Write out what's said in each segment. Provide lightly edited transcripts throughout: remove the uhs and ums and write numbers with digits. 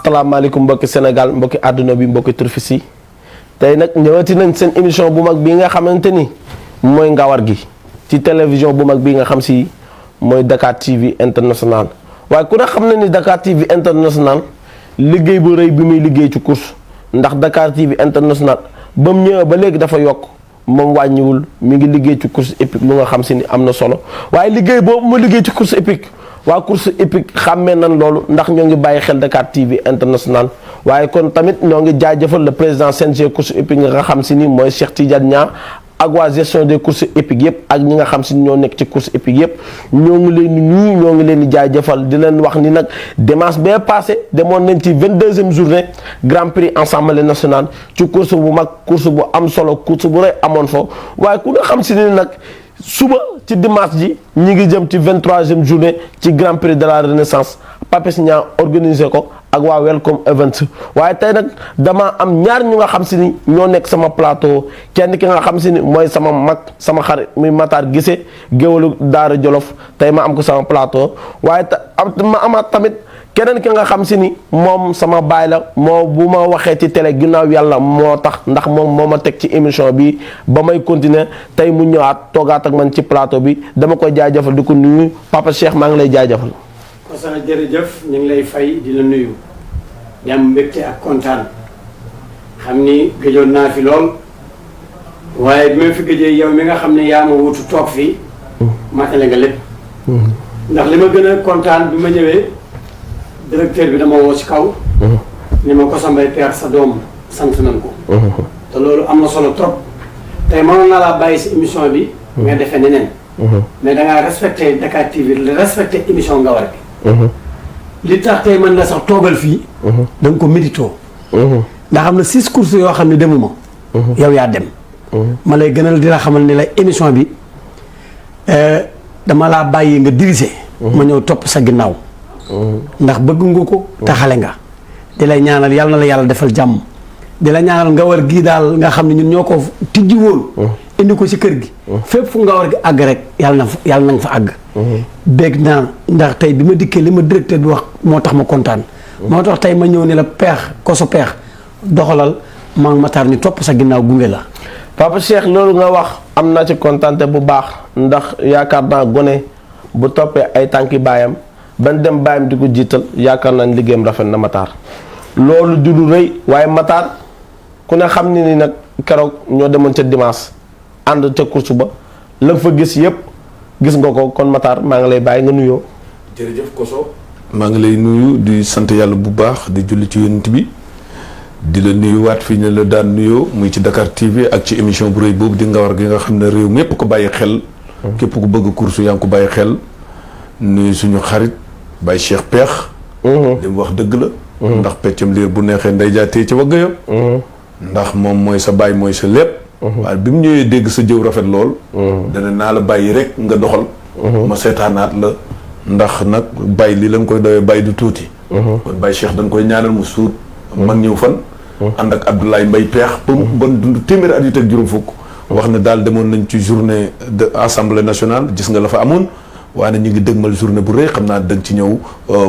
asalaamaaleykum mbokki Sénégal mbokki àdduna bi mbokki turfis yi tey nag ñëwati nañ seen émission bu mag bi nga xamante ni mooy Ngawar gi ci télévision bu mag bi nga xam si mooy Dakar TV international waaye ku ne xam na ni Dakar TV international liggéey bu rëy bi muy liggéey ci course ndax Dakar TV international ba mu ñëwee ba léegi dafa yokk moom wàññiwul mi ngi liggéey ci course épique lu nga xam si ni am na solo waaye liggéey boobu mu liggéey ci course épique waa course épique xàmmee nan loolu ndax ñoo ngi bàyyi xel Dakar TV international waaye kon tamit ñoo ngi jaajëfal le président CNG course épique nga xam si ni mooy Cheikh Tidiane Niang ak waa gestion des courses épiques yëpp ak ñi nga xam si ñoo nekk ci course épique yëpp ñoo ngi leen di nuyu ñoo ngi leen di jaajëfal di leen wax ni nag dimanche bee passé demoon nañ ci 22e journée grand prix Assemblée nationale ci course bu mag course bu am solo course bu rëy amoon fa waaye ku nga xam si ni nag suba ci dimanche ji ñi ngi jëm ci 23e journée ci grand prix de la renaissance Papis Niang organisé ko ak waa Welcome Events waaye tey nag dama am ñaar ñu nga xam si ni ñoo nekk sama plateau kenn ki nga xam si ni mooy sama mag sama xarit muy Matar Guissé géwalu Daara Jolof tey ma am ko sama plateau waaye ma amaat tamit keneen ki nga xam si ni moom sama baay la moo bu ma waxee ci télé ginnaaw yàlla moo tax ndax moom moo ma teg ci émission bi ba may continuer tey mu ñëwaat toogaat ak man ci plateau bi dama koy jaajëfal di ko nuyu Papa Cheikh maa ngi lay jaajëfal. Kosa jërëjëf ñu ngi lay fay di la nuyu di am mbégte ak kontaan xam ni gëjoon naa fi lool waaye bi ma fi gëjee yow mi nga xam ne yaa ma wutu toog fii matale nga lépp ndax li ma gën a kontaan bi ma ñëwee directeur bi dama woo ci kaw ni ma Kosa Mbaye Père sa doom sant nañ ko te loolu am na solo trop tey mënoon naa laa bàyyi si émission bi nga defee neneen mais da ngaa respecté Dakar TV respecté émission Ngawar gi li tax tey mën la sax toogal fii da nga ko méditoo ndax xam na 6 courses yoo xam ne demuma yow yaa dem ma lay gënal di la xamal ni la émission bi dama laa bàyyi nga dirigé ma ñëw topp sa ginnaaw ndax bëgg nga ko taxale nga di lay ñaanal yàlla na la yàlla defal jàmm di la ñaanal Ngawar gii daal nga xam ne ñun ñoo ko tijji woon indi ko ci kër gi fépp fu Ngawar gi àgg rek yàlla na nga fa àgg bégg naa ndax tey bi ma dikkee li ma directeur bi wax moo tax ma kontaan moo tax tey ma ñëw ni la Koso Peex doxalal maa Matar ñu topp sa ginnaaw gunge la Papa Cheikh loolu nga wax am naa ci kontaante bu baax ndax yaakaar naa gone bu toppee ay tànki baayam ban dem baayam di ko jiital yaakaar naa liggéeyam rafet na Matar loolu du lu rëy waaye Matar ku ne xam ni nag keroog ñoo demoon ca dimanche ànd ca course ba la fa gis yëpp gis nga ko kon Matar maa ngi lay bàyyi nga nuyoo. jërëjëf Koso. maa ngi lay nuyu di sant yàlla bu baax di julli ci yonent bi di la nuyuwaat fii ne la daan nuyoo muy ci Dakar TV ak ci émission bu rëy boobu di Ngawar gi nga xam ne réew mépp ko bàyyi xel. képp ku bëgg course yaa ngi ko bàyyi xel. nuyu suñu xarit Baye Cheikh Peex. li mu wax dëgg la. ndax peccam liir bu neexee nday jaatee ci wagga ya ndax moom mooy sa baay mooy sa lépp. waaye bi mu ñëwee dégg sa jëw rafet lool. dana naa la bàyyi rek nga doxal. ma seetaanaat la ndax nag bàyyi li lañ koy doyee bàyyi du tuuti. kon Baye Cheikh dañ koy ñaanal mu suut mag ñëw fan. ànd ak Abdoulaye Mbaye Peex ba mu bon dund téeméeri at yu teg juróom fukk. wax ne daal demoon nañ ci journée de assemblée nationale gis nga la fa amoon waaye ñu ngi dëgmal journée bu rëy xam naa dëgg ci ñëw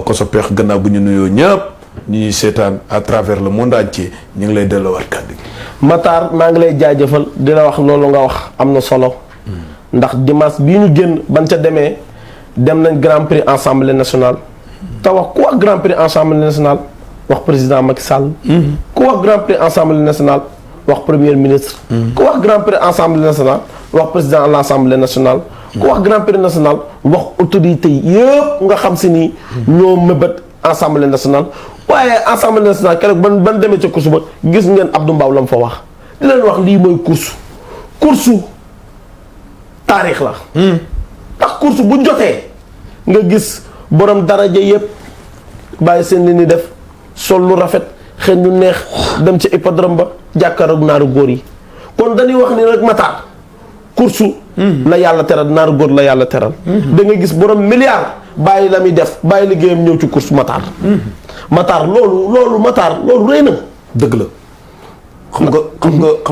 Koso Peex gannaaw bu ñu nuyoo ñëpp ñuy seetaan à travers le monde entier ñu ngi lay delloowaat kàddu gi. Matar maa ngi lay jaajëfal di la wax loolu nga wax am na solo ndax dimanche bii ñu génn ban ca demee dem nañ grand prix assemblée nationale te wax ku wax grand prix assemblée nationale wax président Macky Sall. ku wax grand prix assemblée nationale wax premier ministre. ku wax grand prix assemblée nationale wax président de l'assemblée nationale. ku wax grand prix national wax autorité yëpp nga xam si ni ñoo mëbët assemblée nationale waaye assemblée nationale keroog ban demee ca course ba gis ngeen Abdou Mbaw la mu fa wax di leen wax lii mooy course taarix la ndax course bu jotee nga gis borom daraja yëpp bàyyi seen li ni def sol lu rafet xëy ñu neex dem ca hippodrome ba jàkkaaroog naaru góor yi kon dañuy wax ni rek Matar course la yàlla teral naaru góor la yàlla teral da nga gis borom milliard bàyyi la muy def bàyyi liggéeyam ñëw ci course Matar loolu Matar loolu rëy na dëgg la xam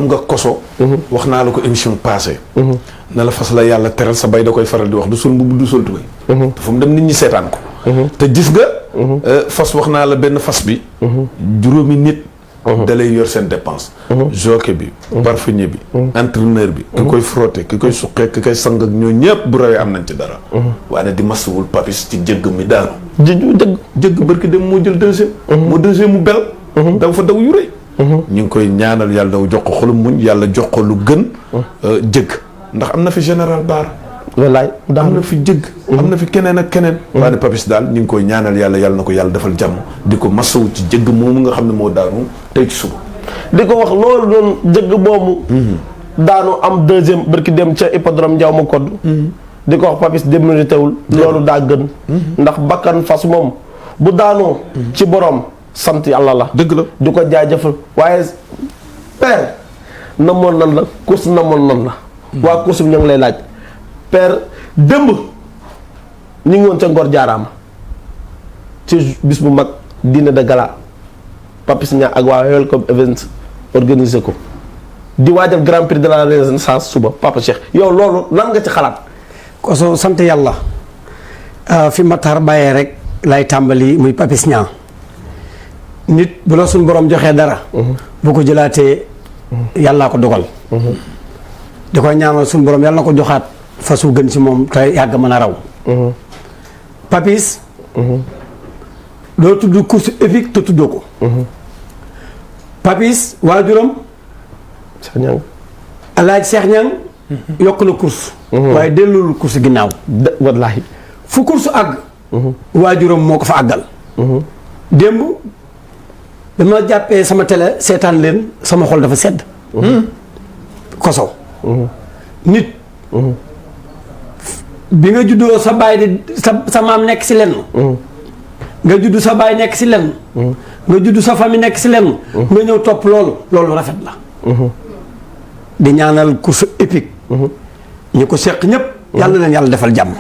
nga Koso wax naa la ko émission passée na la fas la yàlla teral sa bay da koy faral di wax du sol mbubb du sol tubéy te fu mu dem nit ñi seetaan ko te gis nga fas wax naa la benn fas bi juróomi nit da lay yor seen dépense jockey bi parfumeur bi entraîneur bi ki koy frotter ki koy suqee ki koy sang ak ñoo ñëpp bu rawee am nañ ci dara waaye di masawul Papis ci jëgg mi daanu jëgg barki dem moo jël deuxième moo deuxième mu bel daw fa daw yu rëy ñu ngi koy ñaanal yàlla daw jox ko xolum muñ yàlla jox ko lu gën jëgg ndax am na fi général Baar wallaay am na fi jëgg am na fi keneen ak keneen waaye Papis daal ñu ngi koy ñaanal yàlla na ko yàlla defal jàmm di ko masawu ci jëgg moomu nga xam ne moo daanu tey ci suba di ko wax loolu doon jëgg boobu daanu am deuxième barki dem ca hippodrome Ndiaw ma kodd di ko wax Papis démérité wul loolu daa gën ndax bakkan fas moom bu daanoo ci borom sant yàlla la dëgg la di ko jaajëfal waaye père namoon nan la course namoon nan la waa course bi ñu ngi lay laaj père démb ñu ngi woon ca Ngor jaaraama ci bis bu mag dîner de gala Papis Niang ak waa Welcome Events organisé ko di waajal grand prix de la Renaissance suba Papa Cheikh yow loolu lan nga ci xalaat. Koso sant yàlla fi Matar bàyyee rek lay tàmbali muy Papis Niang nit bu la suñ borom joxee dara bu ko jëlaatee yàllaa ko dogal di koy ñaanal suñ borom yàlla na ko joxaat fasu gën ci moom te yàgg mën a raw Papis doo tudd course épique te tuddoo ko Papis waajuram Cheikh Niang Alaaji Cheikh Niang yokk na course waaye dellul course ginnaaw wallaahi fu course àgg waajuram moo ko fa àggal démb dama jàppee sama télé seetaan leen sama xol dafa sedd Koso nit bi nga juddoo sa baay di sa maam nekk si lenn nga juddu sa baay nekk si lenn nga juddu sa famille nekk si lenn nga ñëw topp loolu rafet la di ñaanal course épique ñu ko seq ñëpp yàlla leen yàlla defal jàmm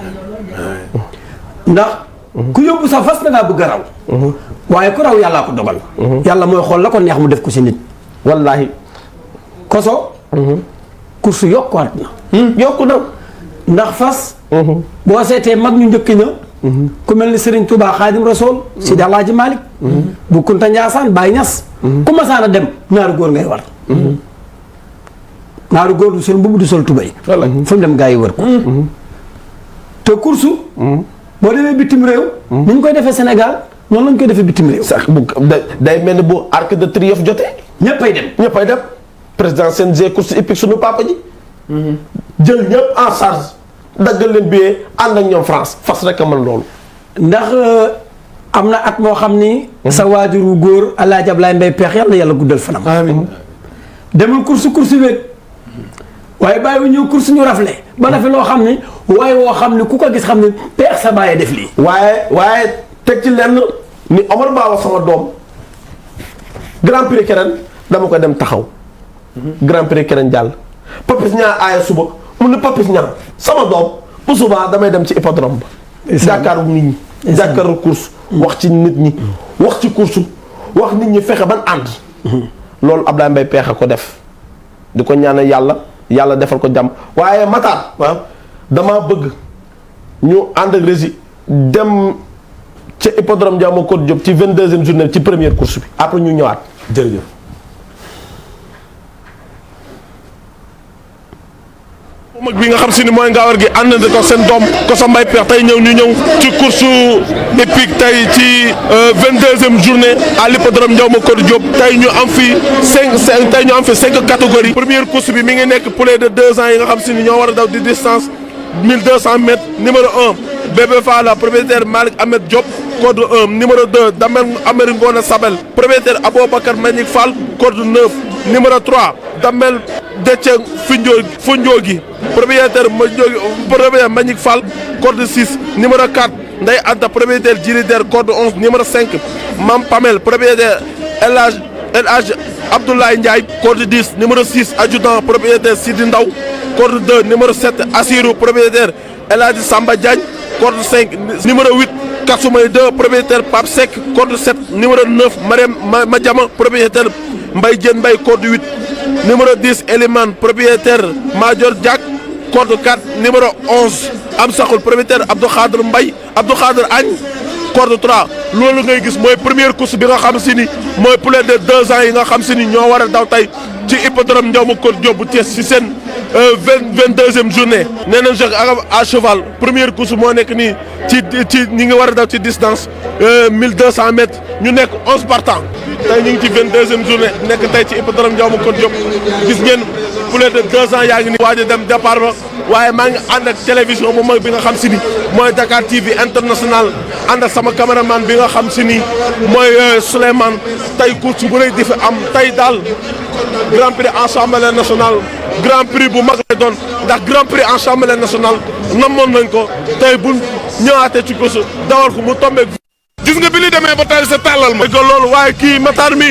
ndax ku yóbbu sa fas da ngaa bëgg a raw waaye ku raw yàllaa ko dogal yàlla mooy xool la ko neex mu def ko si nit wallaahi Koso course yokkuwaat na yokku na ndax fas boo seetee mag ñu njëkk ña ku mel ni Serigne Touba Khadim Rasoul Sidi Alaaji Malick bu Kunta Njaasaan Baay Ñas ku masaan a dem ñaari góor ngay war ñaari góor du sol mbubb du sol tubéy fu mu dem gaa yi wër ko te course boo demee bitim réew ni ñu koy defee Sénégal noonu lañ koy defee bitim réew sax bu day mel ni bu arc de triomphe jotee ñéppay dem président CNG course épique sunu papa ji jël ñëpp en charge daggal leen billet ànd ak ñoom France fas rek a mën loolu ndax am na at moo xam ni sa waajuru góor Alaaji Ablaye Mbaye Peex yàlla na yàlla guddal fanam amiin demul course wéeg waaye bàyyi wu ñëw course ñu rafle ba na fi loo xam ni waaye woo xam ni ku ko gis xam ni peex sa bàyyee def lii waaye teg ci lenn ni Omar Ba wax sama doom grand prix keneen dama ko dem taxaw grand prix keneen jàll Papis Niang aaya suba mu ne Papis Niang sama doom bu subaa damay dem ci hippodrome ba jàkkaaru nit ñi jàkkaaru course wax ci nit ñi wax ci course wax nit ñi fexe ban ànd loolu Ablaye Mbaye Peex a ko def di ko ñaanal yàlla defal ko jàmm waaye Matar waaw dama bëgg ñu ànd ak rési dem ca hippodrome Ndiaw ma Côte Diop ci 22e journée ci première course bi après ñu ñëwaat jërëjëf mag bi nga xam si ni mooy Ngawar gi ànd na ko seen doom Koso Mbaye Peex tey ñu ñëw ci course épique tey ci 22e journée à l'hippodrome Ndiaw ma Côte Diop tey ñu am fi cinq catégories première course bi mi ngi nekk poulet de 2 ans yi nga xam si ni ñoo war a daw di distance 1200 mètres numéro 1 Bébé Fala propriétaire Malick Ahmed Diop code 1 numéro 2 Damel Amari Ngona Sabel propriétaire Aboubacar Magnick Fall code 9 numéro 3 Damel Déthié Fundiogi propriétaire Magnick Fall code 6 numéro 4 Ndeye Anta propriétaire Djirider code 11 numéro 5 Mam Pamel propriétaire El Hadj Abdoulaye Ndiaye code 10 numéro 6 adjudant propriétaire Sidi Ndaw code 2 numéro 7 Assirou propriétaire El Hadj Samba Diagne code 5 numéro 8 Kassoumay 2 propriétaire Pape Seck code 7 numéro 9 Mariam Madiama propriétaire Mbaye Diène Mbaye code 8 numéro 10 Eliman propriétaire Major Diak code 4 numéro 11 Amsakhul propriétaire Abdou Khadr Mbaye Abdou Khadr Agne code 3 loolu ngay gis mooy première course bi nga xam si ni mooy plus de 2 ans yi nga xam si ni ñoo war a daw tey ci hippodrome Ndiaw Macodou Diop bu Thiès si seen 22e journée. nee nañ jeu à cheval première course moo nekk nii ci ñi ngi war a daw ci distance 1200 mètres ñu nekk 11 partants tey ñu ngi ci 22e journée nekk tey ci hippodrome Ndiaw Macodou Diop gis ngeen plus de 2 ans yaa ngi nii waaj a dem départ ba waaye maa ngi ànd ak télévision bu mag bi nga xam si ni mooy Dakar TV international ànd ak sama caméraman bi nga xam si ni mooy Souleymane tey course bu rëy di fi am tey daal grand prix Assemblée nationale grand prix bu mag lay doon ndax grand prix Assemblée nationale namoon nañ ko tey bu ñëwaatee ci course dawal ko mu tombé. gis nga bi li demee ba tey sa tàllal ma. dégg nga loolu waaye kii Matar mi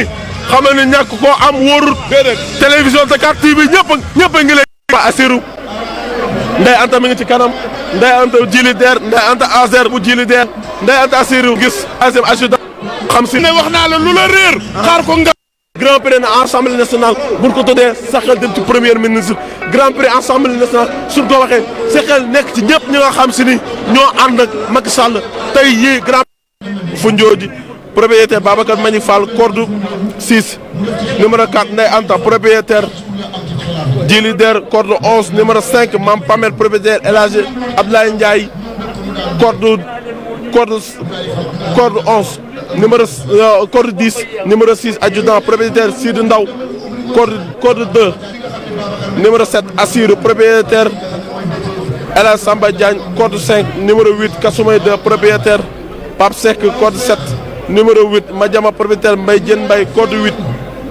xam nga ni ñàkk koo am wóorut. déedéet télévision Dakar TV ñëpp a ngi lay. Assirou Ndeye Anta mi ngi ci kanam Ndeye Anta Djili Der Ndeye Anta Azer bu Djili Der Ndeye Anta Assirou gis Azem Ajuda xam si ne wax naa la lu la réer xaar ko nga grand prix na Assemblée nationale buñ ko tuddee sa xel dem ci premier ministre grand prix Assemblée nationale suñ ko waxee sa xel nekk ci ñëpp ñi nga xam si ni ñoo ànd ak Macky Sall tey yii grand Foundiouji propriétaire Babacar Magny Fall corde 6 numéro 4 Ndeye Anta propriétaire Djili Der corde 11 numéro 5 Mam Pamel propriétaire El Hadji Abdoulaye Ndiaye corde 11 numéro corde 10 numéro 6 adjudant propriétaire Sidi Ndaw corde 2 numéro 7 Assirou propriétaire El Hadji Samba Diagne corde 5 numéro 8 Kassoumay 2 propriétaire Pape Seck corde 7 numéro 8 Madiama propriétaire Mbaye Diène Mbaye corde 8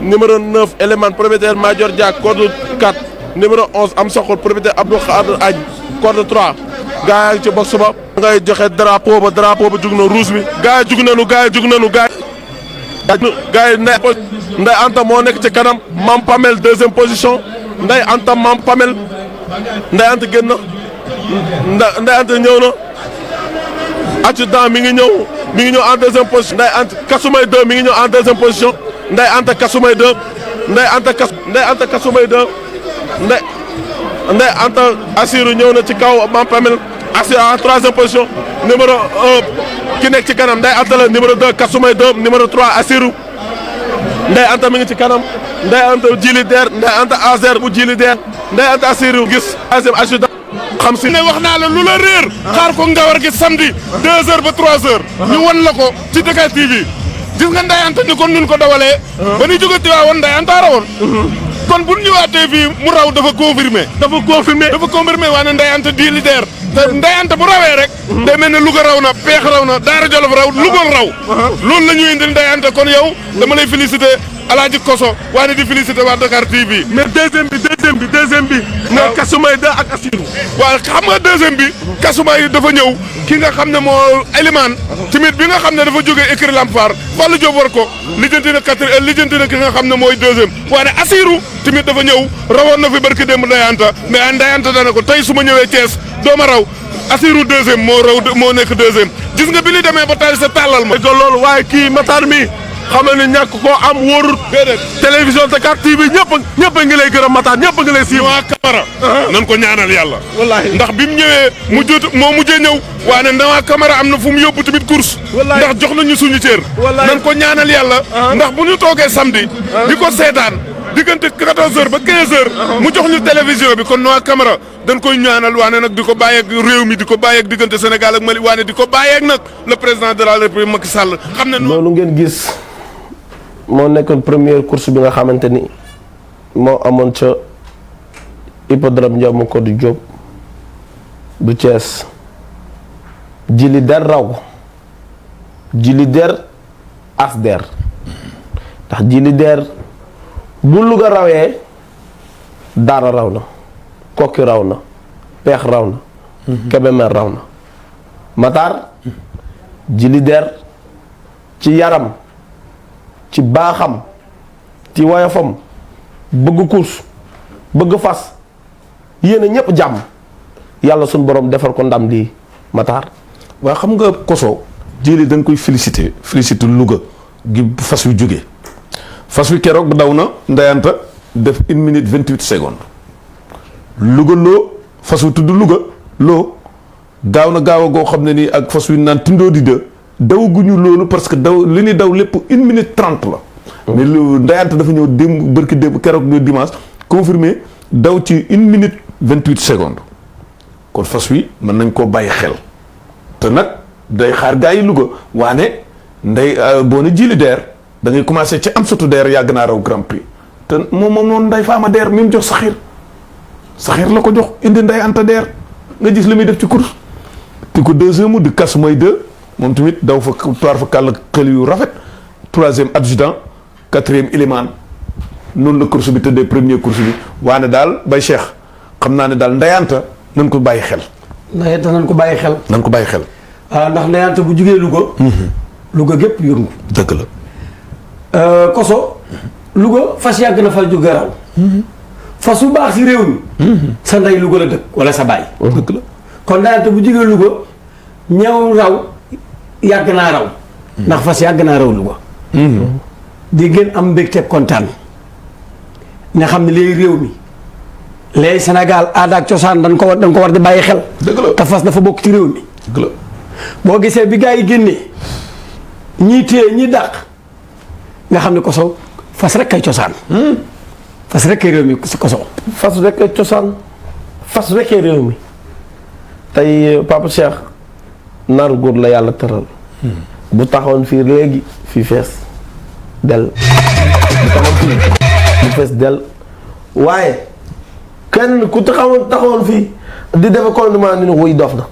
numéro 9 Element propriétaire Major Dia corde 4 numéro 11 Amsakhol propriétaire Abdou Khadir Agne corde 3 gaa yi ci box ba ngay joxe drapeau ba jug na rouge bi gaa yi jug nañu gaa yi Ndeye Anta moo nekk ci kanam Mam Pamel deuxième position Ndeye Anta Mam Pamel Ndeye Anta génn na Ndeye Anta ñëw na adjudant mi ngi ñëw en deuxième position Ndeye Anta Kassoumay 2 mi ngi ñëw en deuxième position Ndeye Anta Kassoumay 2 Ndeye Anta Kassoumay 2 Ndeye Anta Assirou ñëw na ci kaw Mam Pamel Assirou en troisième position numéro 1 ki nekk ci kanam Ndeye Anta la numéro 2 Kassoumay 2 numéro 3 Assirou Ndeye Anta mi ngi ci kanam Ndeye Anta Djili Der Ndeye Anta Azer bu Djili Der Ndeye Anta Assirou gis Azem Ajuda xam si ne wax naa la lu la réer xaar ko nga war gi samedi 2h ba 3h ñu won la ko ci Dakar TV gis nga Ndeye Anta ni kon nun ko dawalee ba ñu jóge Tiwaawoon Ndeye Anta rawoon kon bu ñu ñëwaatee fii mu raw dafa confirmé waane Ndeye Anta Djili Der te Ndeye Anta bu rawee rek day mel ne Louga raw na Peex raw na Daara Jolof raw Louga raw loolu la ñuy indil Ndeye Anta kon yow dama lay félicité Alaaji Koso waane di félicité waa Dakar TV. mais deuxième bi mooy Kassoumay 2 ak Assirou waaw xam nga deuxième bi Kassoumay dafa ñëw ki nga xam ne moo Elimane tamit bi nga xam ne dafa jógee écurie Lampar Fallou Diop war ko lijjanti na ki nga xam ne mooy deuxième waane Assirou tamit dafa ñëw rawoon na fi barki démb Ndeye Anta mais Ndeye Anta dana ko tey su ma ñëwee Thiès dooma raw Assirou deuxième moo nekk deuxième gis nga bi li demee ba tey sa tàllal ma. dégg nga loolu waaye kii Matar mi xam nga ni ñàkk koo am wóorut. déedéet télévision Dakar TV ñëpp a ngi lay gërëm Matar ñëpp a ngi lay siiw. waa Camara. nan ko ñaanal yàlla. wallaahi ndax bi mu ñëwee moo mujjee ñëw. waaye ne waa Camara am na fu mu yóbbu tamit course. wallaahi ndax jox nañu suñu cër. nan ko ñaanal yàlla. ndax bu ñu toogee samedi. di ko seetaan diggante 14h ba 15h. mu jox ñu télévision bi kon waa Camara dañ koy ñaanal waane nag di ko bàyyeeg réew mi di ko bàyyeeg diggante Sénégal ak Mali waane di ko bàyyeeg nag le président de la République Macky Sall xam ne. loolu ngeen gis. moo nekkoon première course bi nga xamante ni moo amoon ca hippodrome Ndiaw Macodou Diop bu Thiès Djili Der raw Djili Der Asder ndax Djili Der bu Louga rawee Daara raw na Kokki raw na Peex raw na Kébémer raw na Matar Djili Der ci yaram ci baaxam ci woyofam bëgg course bëgg fas yéen a ñëpp jàmm yàlla suñ borom defal ko ndam lii Matar. waa xam nga Koso Djili dañ koy félicité Louga gi fas wi jógee fas wi keroog daw na Ndeye Anta def 1 minute 28 secondes Louga loo fas wi tudd Louga loo gaaw na gaaw a goo xam ne nii ak fas wi naan tundoo di dawaguñu loolu parce que li ñuy daw lépp 1 minute 30 la. mais lu Ndayante dafa ñëw démb bërki démb keroog le dimanche confirmé daw ci 1 minute 28 secondes kon fas wi mën nañ koo bàyyi xel te nag day xaar gaa yi Louga waane boo ne jili deer da ngay commencé ci am sotu deer yàgg naa raw Grand Prix te moom noonu nday faama deer mi mu jox saxiir la ko jox indi nday anta deer nga gis li muy def ci course ti ko deuxième di kas mooy 2 moom tamit daw fa toir fa kàll xel yu rafet 3e adjudant 4e ilimaan noonu la course bi tëddee premier course bi waane daal bay Cheikh xam naa ne daal ndayanta nañ ko bàyyi xel. ndayante nañ ko bàyyi xel. nañ ko bàyyi xel. waaw ndax ndayante bu jugee Louga. Louga gépp yëngu. dëgg la. Koso. Louga fas yàgg na fa jóge raw. fas bu baax si réew mi. sa ndey Louga la dëkk wala sa baay. dëgg la. kon ndayante bu jugee Louga ñëw raw yàgg naa raw. ndax fas yàgg naa raw Louga. di ngeen am mbégte kontaan. nga xam ne léegi réew mi. léegi Sénégal aada ak cosaan dañ ko war di bàyyi xel. dëgg la te fas dafa bokk ci réew mi. dëgg la. boo gisee bi gaa yi génnee ñii téye ñii dàq nga xam ne koso fas rek kay cosaan. fas rek kay réew mi si koso. fas rek kay cosaan fas rek kay réew mi tey Papa Cheikh naaru góor la yàlla tëral. bu taxawoon fii léegi fii fees del bu taxawoon fii bu fees del waaye kenn ku taxawoon fii di defe commandement ni wuy dof na.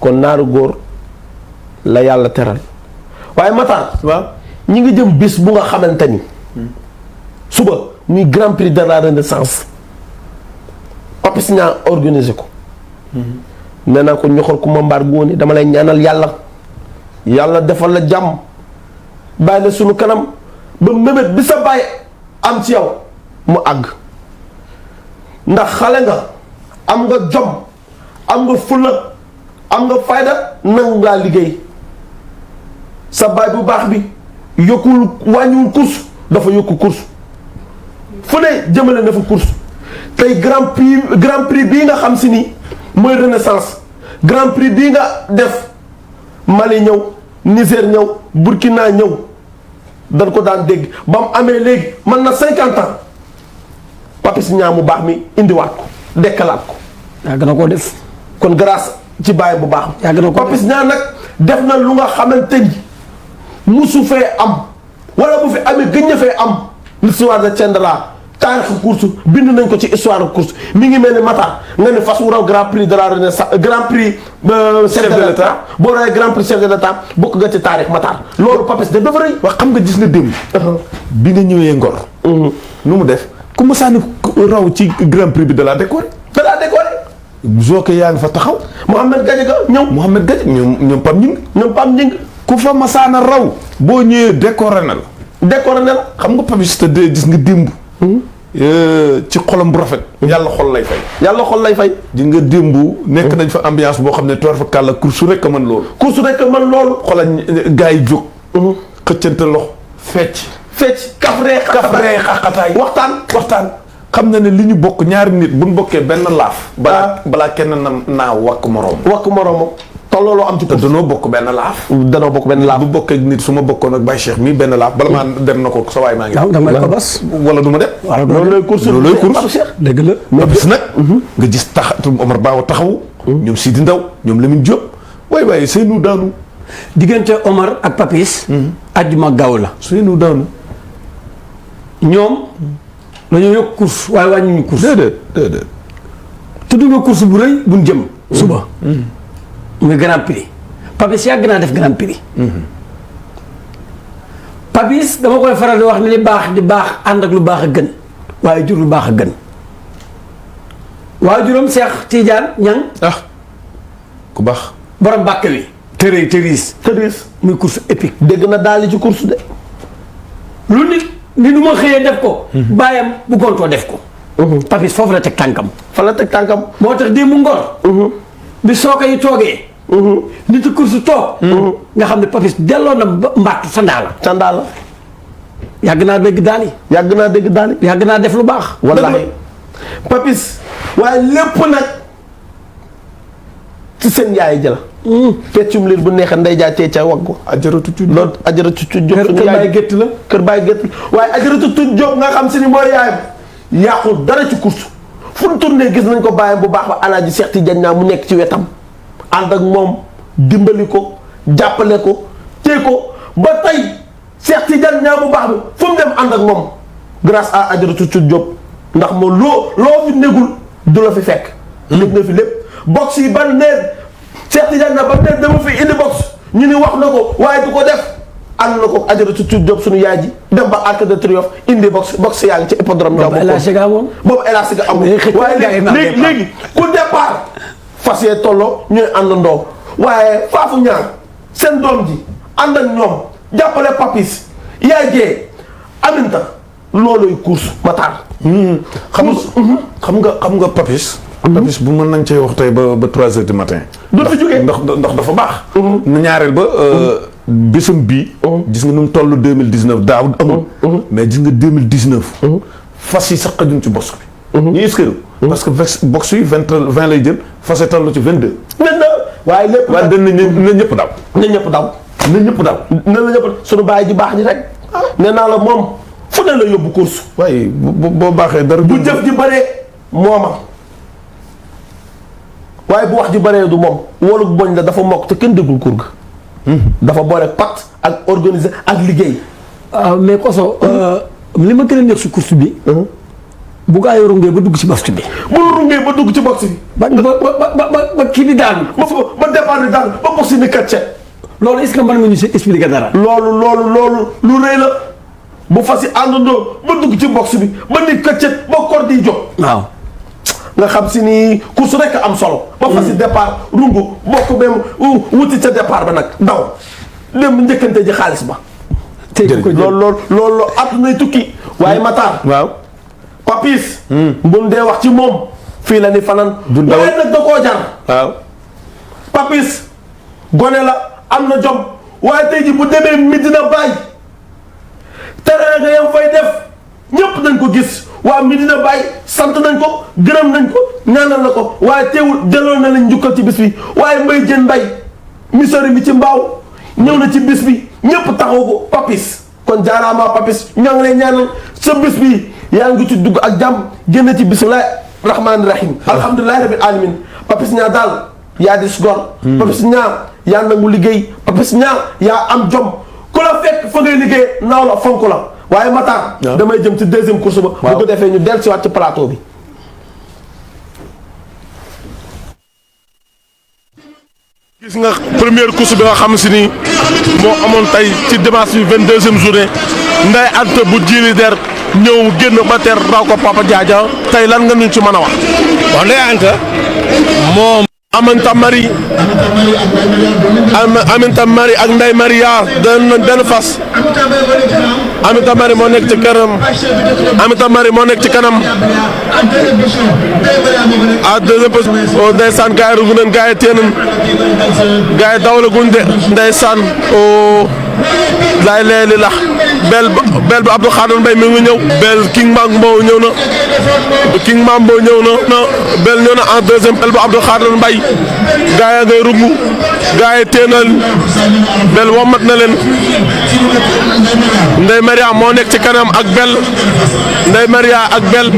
kon naaru góor la yàlla teral waaye Matar. waaw ñi ngi jëm bis bu nga xamante ni suba muy grand prix de la renaissance Papis Niang organisé ko. nee naa ko ñoxor ku ma mbaar góoni dama lay ñaanal yàlla defal la jàmm bàyyi la sunu kanam ba mébét bi sa bàyyi am ci yow mu àgg ndax xale nga am nga jom am nga fulla am nga fayda nangu ngaa liggéey sa baay bu baax bi yokkul wàññiwul course dafa yokku course fu ne jëmale na fa course tey grand prix bii nga xam si ni mooy renaissance grand prix bii nga def Mali ñëw Niger ñëw Burkina ñëw dañ ko daan dégg ba mu amee léegi mën na 50 ans Papis Niang mu baax mi indiwaat ko dekkalaat ko. yàgg na koo def. kon grâce ci bàyyi bu baax. yàgg na ko Papis Niang nag def na lu nga xamante ni musu fee am wala bu fi amee gëj na fee am l'histoire de Thiendella taarixu course bind nañ ko ci histoire course mi ngi mel ni Matar nga ne fas wu raw grand prix de la renaissance grand prix. chef de l'état boo rawee grand prix chef de l'état bokk nga ci taarix Matar loolu Papis de dafa rëy. wax xam nga gis nga démb. bi nga ñëwee Ngor. nu mu def ku ma sànni raw ci grand prix bi da laa décoré. da laa décoré. Zoke yaa ngi fa taxaw. Mouhamed Gadiaga ñëw. Mouhamed Gadiaga ñoom Pam Ñing. ñoom Pam Ñing. ku fa ma saana raw. boo ñëwee décoré na la. décoré na la. xam nga Papis te de gis nga démb. ci xolam bu rafet. yàlla xol lay fay. yàlla xol lay fay. ji nga démb. nekk nañ fa ambiance boo xam ne toor fa kàlla course rek a mën loolu. course rek a mën loolu. xoolal gars yi jóg. xëccante lox fecc. kafree xaqataay waxtaan. xam na ne li ñu bokk ñaari nit buñ bokkee benn laaf. balaa kenn naa wakk moroom. te looloo am ci te danoo bokk benn laaf. bu bokkee nit su ma bokkoon ak Baye Cheikh mii benn laaf bala maa dem na ko sa waay maa ngi. da nga ko bas. wala du ma dem. waaw loolu lay course. dëgg la. Papis nag. nga gis Omar Ba taxawu. ñoom Sidi Ndaw ñoom Lamine Diop. waaye seenu daanu. diggante Omar ak Papis. ajjuma gaaw la. seenu daanu. ñoom. dañoo yokk course waaye wàññiwuñu course. déedéet. tudd nga course bu rëy buñ jëm. suba. muy grand prix. Papis yàgg naa def grand prix. Papis dama koy faral di wax ne li baax di baax ànd ak lu baax a gën waaye jur lu baax a gën waaye juróom Cheikh Tidiane Niang. ku baax. borom bàkk wi. tëriis muy course épique. dégg na daal ci course de. lu nit ni du ma xëyee def ko. bàyyam bu gontoo def ko. Papis foofu la teg tànkam. moo tax démb Ngor. bi sooka yi toogee. nit course toog. nga xam ne Papis delloo na mbattu sandaala. yàgg naa dégg daal yi. yàgg naa def lu baax. wallaahi Papis waaye lépp nag ci seen yaay jëla feccum liir bu neexee nday jaay tee ca waggu. ajaratu tudd loolu ajaratu tudd Diop suñu kër yaay baay gétt la. kër baay gétt la waaye ajaratu tudd Diop nga xam si ni mooy yaayam yàqul dara ci course fu mu tourné gis nañ ko bàyyam bu baax ba Alaaji Cheikh Tidiane Niang mu nekk ci wetam ànd ak moom dimbali ko jàppale ko téye ko ba tey Cheikh Tidiane Niang bu baax bi fu mu dem ànd ak moom grâce à ajaratu tudd Diop ndax moom loo fi négul du la fi fekk. lépp na fi lépp box yi ban ne Cheikh Tidiane Niang ba ne dama fi indi box ñu ni wax na ko waaye du ko def ànd na ko ajaratu tudd Diop suñu yaay ji dem ba Arc de Triomphe indi box yaa ngi ci hippodrome boobu El Hadj Siga moom. boobu El Hadj Siga amul waaye léegi ku départ fas yee tolloo ñooy àndandoo waaye faafu ñaar seen doom ji ànd ak ñoom jàppale papis yaay jee aminta looluy course Matar. xam nga papis. papis bu mën nañ cee wax tey ba 3 heures du matin. du fi jógee ndax dafa baax. ñaareel ba bésam bii. gis nga nu mu toll 2019 daaw amul. mais gis nga 2019. fas yi sax xajuñ ci box bi. ñu inscrire parce que box yi 20 lay jël fas yi toll ci 22. 22 waaye lépp waaye dañ na ñëpp daw. na ñëpp daw. na ñëpp daw. na la ñëpp sunu baay ji baax ñi rek. nee naa la moom fu ne la yóbbu course. waaye boo baaxee dara. bu jëf ji bëree mooma waaye bu wax ji bëree du moom wóolu boñ la dafa mokk te kenn déggul kur ga. dafa boole pacte ak organiser ak liggéey. mais Koso. li ma gën a neex si course bi. bu gaa yi rungee ba dugg ci box bi. bu rungee ba dugg ci box bi. ba kii bi daanu. ba départ bi daanu ba box ni kàcce. loolu est-ce que mën nga ñu si expliquer dara. loolu lu rëy la bu fas yi àndandoo ba dugg ci box bi ba ni kàcce ba kor di jóg. waaw. nga xam si ni course rek am solo. ba fas yi départ rungu bokk même wuti ca départ ba nag daw dem njëkkante ji xaalis ba. loolu àddunay tukki. waaye Matar. waaw. Papis. bu dee wax ci moom fii la ni fanaan. waaye nag da koo jar. waaw. Papis gone la am na jom waaye tey ji bu demee Medina Baye teraanga yam fay def ñëpp nañ ko gis waa Medina Baye sant nañ ko gërëm nañ ko ñaanal na ko waaye teewul delloo na lañ njukkal ci bis bi waaye Mbaye Diène Mbaye misori bi ci mbaaw ñëw na ci bis bi ñëpp taxaw ko Papis kon jaaraama Papis ñoo ngi lay ñaanal sa bis bi yaa ngi ci dugg ak jàmm génn ci bismillahi rahmaani rahim alhamdulillahi rabbil alamin Papis ñaa daal yaa dis gor. Papis ñaa yaa nangu liggéey Papis ñaa yaa am jom ku la fekk fa ngay liggéey naaw la fonk la waaye Matar. damay jëm ci deuxième course ba. bu ko defee ñu dellusiwaat ci plateau bi. gis nga première course bi nga xam si ni moo amoon tey ci dimanche bi 22e journée Ndeye Anta bu Djily Der ñëw génn ba ter raw ko Papa Diadia tey lan nga ñu ci mën a wax. bon Ndeye Anta moom. Aminta Marie ak Ndeye Maria den fas Aminta Marie moo nekk ci kanam Aminta Marie moo nekk ci kanam à deuxième position ndeysaan gars yi rugu nañ gars yi téye nañ gars yi dawla guñ de ndeysaan o laay leeli lax bel ba Abdou Khadir Mbaye mi ngi ñëw bel King Mambo ñëw na bel ñëw na en deuxième bel ba Abdou Khadir Mbaye gaa yaa ngay rugu gaa yi teenal bel womat na leen Ndeye Maria moo nekk ci kanam ak bel Ndeye Maria ak bel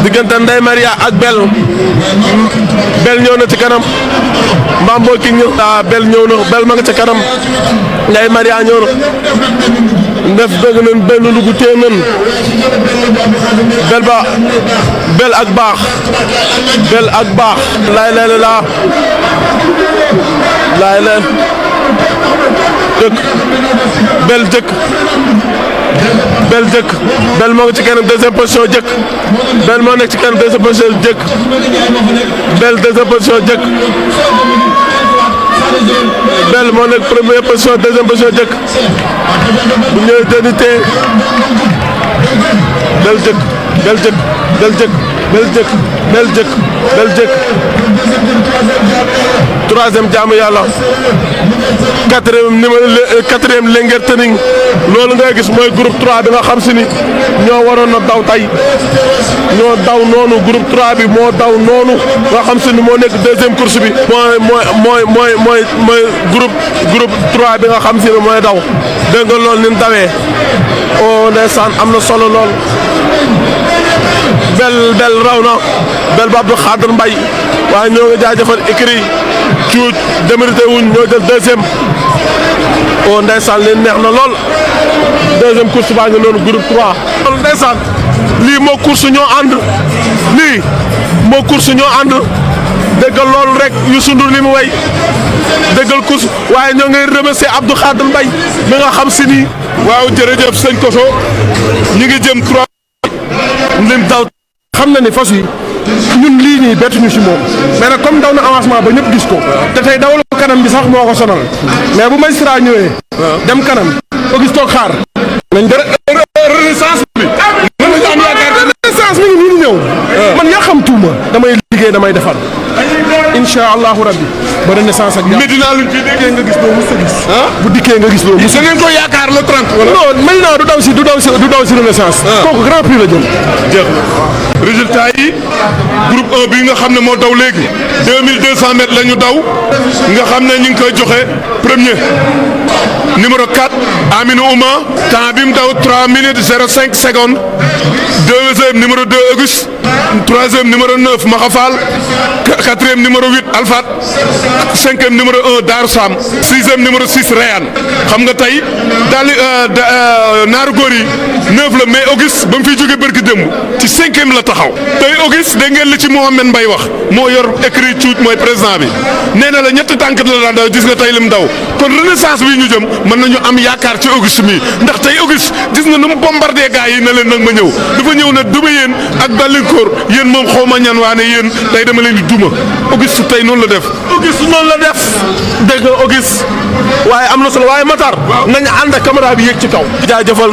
diggante Ndeye Maria ak bel ñëw na ci kanam Mambo King ñëw bel ñëw na bel ma nga ci kanam Ndeye Maria ñëw na ndef dëgg nañ benn lugu tee nañ bel ak baax laay leen jëkk bel moo ngi ci kanam deuxième position jëkk bel moo nekk ci kanam deuxième position jëkk bel deuxième position jëkk bel moo nekk première position deuxième position jëkk bu ñëwee deni tee bel jëkk Belgique troisième jaamu yàlla quatrième Linguère Tening loolu ngay gis mooy groupe 3 bi nga xam si ni ñoo waroon a daw tey ñoo daw noonu groupe 3 bi moo daw noonu nga xam si ni moo nekk deuxième course bi mooy groupe 3 bi nga xam si ni mooy daw dégg nga loolu ni mu dawee oh ndeysaan am na solo lool bel raw na bel ba Abdou Khadr Mbaye waaye ñoo ngi jaajëfal écrit cuuj démérité wuñ ñoo jël deuxième oh ndeysaan leen neex na lool deuxième course baa ngi noonu groupe 3 loolu ndeysaan lii moo course ñoo ànd lii moo course ñoo ànd déggal loolu rek Youssou Ndour li mu way déggal course waaye ñoo ngi remercier Abdou Khadr Mbaye mi nga xam si nii waaw jërëjëf sëñ Koso ñu ngi jëm 3 lim daw xam na ni fas yi ñun lii nii bettuñu si moom mais nag comme daw na avancement ba ñëpp gis ko te tey dawal kanam bi sax moo ko sonal mais bu magistrat ñëwee dem kanam ba gis toog xaar nañ renaissance bi mën nañu am yaakaar renaissance mi ngi nii di ñëw man yaa xam tuuma damay liggéey damay defar incha allahu rabbi ba renaissance ak Medina luñ ci déggee nga gis loo mos a gis bu dikkee nga gis loolu da ngeen ko yaakaar le 30 wala non Medina du daw si renaissance kooku grand prix la jëm jeex na résultat yi groupe 1 bi nga xam ne moo daw léegi 2200 mètres la ñu daw nga xam ne ñu ngi koy joxe premier numéro 4 Aminou Ouma temps bi mu daw 3 minutes 05 secondes deuxième numéro 2 Auguste troisième numéro 9 Maxafal quatrième numéro 8 Alfat cinquième numéro 1 Darou Sam sixième numéro 6 Rayan xam nga tey daal naaru góor yi 9 la mais Auguste ba mu fiy jógee bërki démb ci cinquième la taxaw tey Auguste dégg ngeen li ci Mouhamed Mbaye wax moo yor écrit cuuj mooy président bi nee na la ñetti tànk la daan daw gis nga tey lim daw kon renaissance bi ñu jëm mën nañu am yaakaar ci Auguste mi ndax tey Auguste gis nga nu mu bombardé gars yi na leen nag ma ñëw dafa ñëw na duma yéen ak Ballinkoor yéen moom xaw ma ñan waane yéen tey dama leen di duma Auguste tey noonu la def Auguste noonu la def dégg nga Auguste waaye am na solo waaye Matar nañ ànd ak caméra bi yéeg ci kaw jaajëfal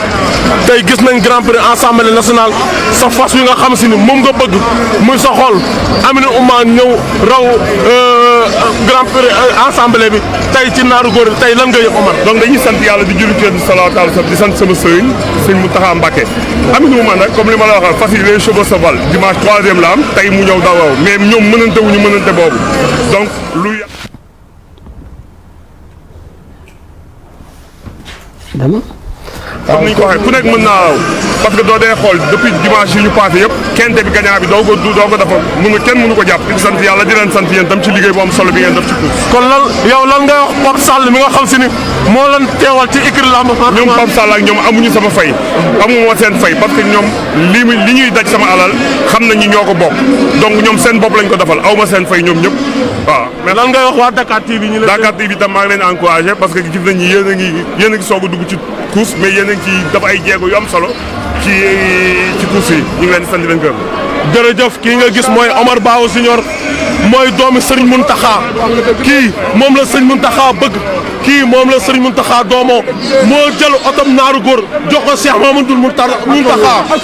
tey gis nañ grand prix assemblée nationale sa fas wi nga xam si ni moom nga bëgg muy sa xol Aminou Ouma ñëw raw grand prix assemblée bi tey ci naaru góor tey lan nga yëg Omar donc dañuy sant yàlla di julli ci salaatu alayhi di sant sama sëriñ sëñ Mountakha Mbacké Aminou Ouma nag comme li ma la waxal fas yi les chevaux se valent dimanche troisième la am tey mu ñëw dawaw mais ñoom mënante wuñu mënante boobu donc lu dama comme ni ñu ko waxee ku nekk mën naa parce que doo dee xool depuis dimanche yi ñu passé yëpp kente bi gagnant bi doo ko dafa kenn mënu ko jàpp di sant yàlla di leen sant yéen tam ci liggéey bu am solo bi ngeen def ci course. kon lan yow lan ngay wax Pape Sall mi nga xam si ni moo leen teewal ci écurie Lamb ñoom Pape Sall ak ñoom amuñu sama fay amuma seen fay parce que ñoom li ñuy daj sama alal xam nañu ñoo ko bokk donc ñoom seen bopp lañ ko defal awma seen fay ñoom ñëpp waaw. mais lan ngay wax waa Dakar TV ñu Dakar TV tam maa ngi leen encouragé parce que gis nañ ni yéen a ngi soog a dugg ci course mais yéen a ngi ciy def ay jéego yu am solo ci course yi ñu ngi leen di sant di leen gërëm. jërëjëf kii nga gis mooy Omar Bao Senior mooy doomi Serigne Mountakha kii moom la Serigne Mountakha bëgg kii moom la Serigne Mountakha doomoo moo jël otom naaru góor jox ko Cheikh Mamadou Mountakha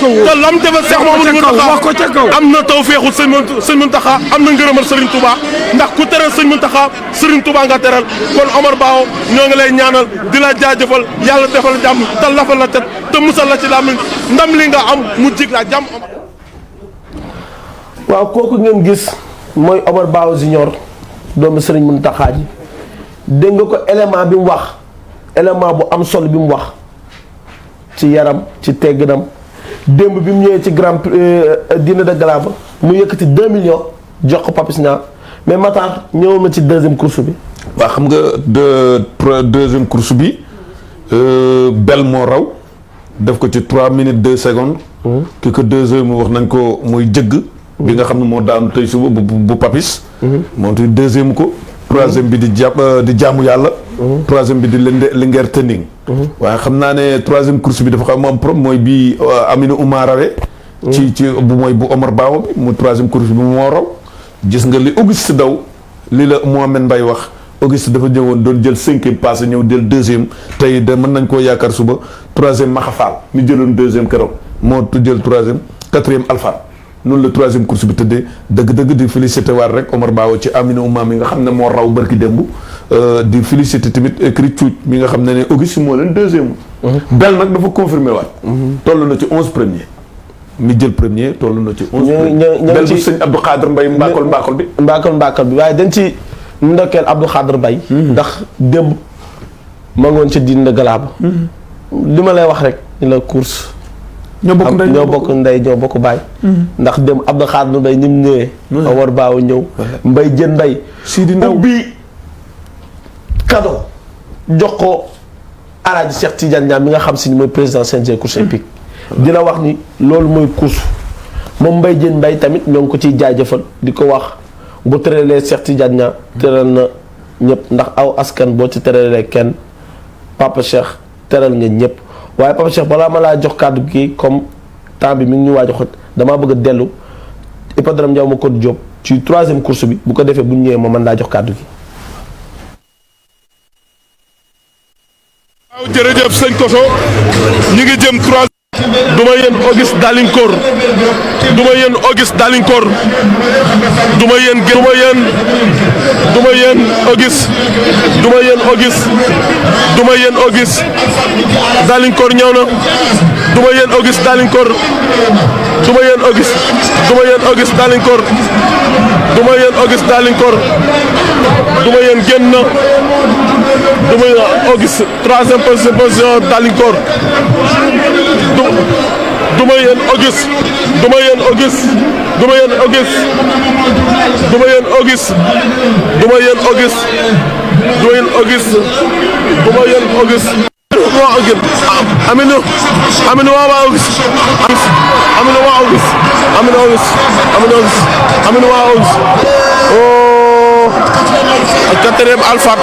te lam defal Cheikh Mamadou Mountakha am na tawfeexu Serigne Mountakha am na ngërëmal Serigne Touba ndax ku teral Serigne Mountakha Serigne Touba nga teral kon Omar Bao ñoo ngi lay ñaanal di la jaajëfal yàlla defal jàmm te lafal la tet te musal la ci làmmiñ ndam li nga am mu jig la jàmm. waaw kooku ngeen gis mooy Omar Bao Junior doomu Serigne Mountakha ji dégg nga ko élément bi mu wax élément bu am solo bi mu wax ci yaram ci tegginam démb bi mu ñëwee ci grand dîner de gala ba mu yëkkati 2 millions jox ko Papis Niang mais Matar ñëwoon ma ci deuxième course bi. waaw xam nga deuxième course bi bel moo raw def ko ci 3 minutes 2 secondes. ki ko deuxième wax nañ ko muy jëgg. bi nga xam ne moo daanu tey suba bu Papis. moom tamit deuxième ko. troisième bi di jaamu yàlla. troisième bi di Linguère Tening. waaye xam naa ne troisième course bi dafa xam am problème mooy bii Aminou Ouma rawee. ci bu mooy bu Omar Bao bi mu troisième course bi moo raw. gis nga li Auguste daw li la Mouhamed Mbaye wax Auguste dafa ñëwoon doon jël cinquième passé ñëw jël deuxième tey de mën nañ koo yaakaar suba troisième Maxafal mi jëloon deuxième keroog moo jël troisième quatrième Alpha noonu la troisième course bi tëddee dëgg-dëgg di félicité waat rek Omar Bawo ci Amina Ouma mi nga xam ne moo raw barki démb di félicité tamit écrit cuuc mi nga xam ne Auguste moo leen deuxième. Bel nag dafa confirmé waat. toll na ci 11 premiers. mi jël premier toll na ci 11 premiers. Bel bu sëñ Abdou Khadre Mbaye mbaakol bi. mbaakol bi waaye dañ ci ndokkeel Abdou Khadre Mbaye. ndax démb ma ngoon ca diin galaaba. li ma lay wax rek ni la course. ñoo bokk ndey ñoo bokk baay. ndax dem Abdou Khadre Mbaye ni mu ñëwee. Omar Baaw ñëw. Mbaye jën Mbaye. Sidi Ndaw ubbi cadeau jox ko Alaaji Cheikh Tidiane Niang mi nga xam si ni mooy président CNG course hippique. di la wax ni loolu mooy course moom Mbaye jën Mbaye tamit ñoo ngi ko ciy jaajëfal di ko wax bu tëralee Cheikh Tidiane Niang tëral na ñëpp ndax aw askan boo ci tëralee kenn Papa Cheikh tëral nga ñëpp. waaye Papa Cheikh balaa ma laa jox kàddu gi comme temps bi mi ngi ñu waaj a xot damaa bëgg a dellu hippodrome Ndiaw Macodou Diop ci troisième course bi bu ko defee bu ñu ñëwee ma mën laa jox kàddu gi. waaw jërëjëf sëñ Koso ñu ngi jëm 3. duma yéen Auguste Dalinkoor duma yéen Auguste Dalinkoor duma yéen Auguste duma yéen Auguste duma yéen Auguste Dalinkoor ñëw na duma yéen Auguste Dalinkoor duma yéen Auguste duma yéen Auguste Dalinkoor duma yéen Auguste Dalinkoor duma yéen génn na duma yéen Auguste troisième position Dalinkoor duma yéen Auguste duma yéen Auguste duma yéen Auguste duma yéen Auguste duma yéen Auguste duma yéen Auguste duma yéen Auguste waa Auguste Amina waa Auguste Amina waa Auguste Amina Auguste Amina Auguste Amina waa Auguste oh quatrième Alpha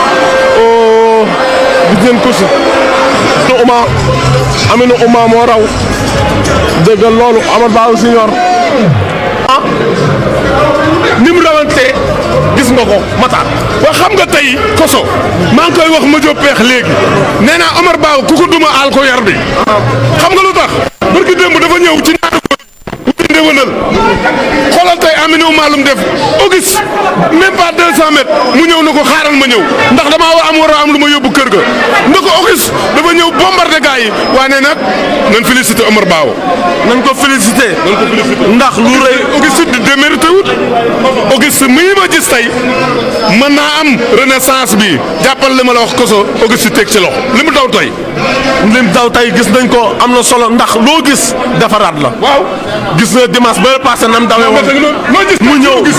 oh gis ngeen ko si du Ouma Amina Ouma moo raw dégg loolu Omar Bawo Senior ni mu rawantee gis nga ko Matar ba xam nga tey Koso maa ngi koy wax ma jóg peex léegi nee naa Omar Bawo ku ko duma aal ko yar bi xam nga lu tax barki démb dafa ñëw ci ñaari ko wuti ndéwénal xoolal tey Amina Ouma lu mu def Auguste même pas 200 mètres mu ñëw na ko xaaral ma ñëw ndax damaa war a am lu ma yóbbu kër ga na ko Auguste dafa ñëw bombardé gars yi waaye ne nag nañ félicité Omar Bawo nañ ko félicité ndax lu rëy Auguste di démérité wut Auguste mii ma gis tey mën naa am renaissance bi jàppal li ma la wax Koso Auguste teg ci loxo li mu daw tey gis nañ ko am na solo ndax loo gis defaraat la waaw gis na dimanche ba passé nam dawee woon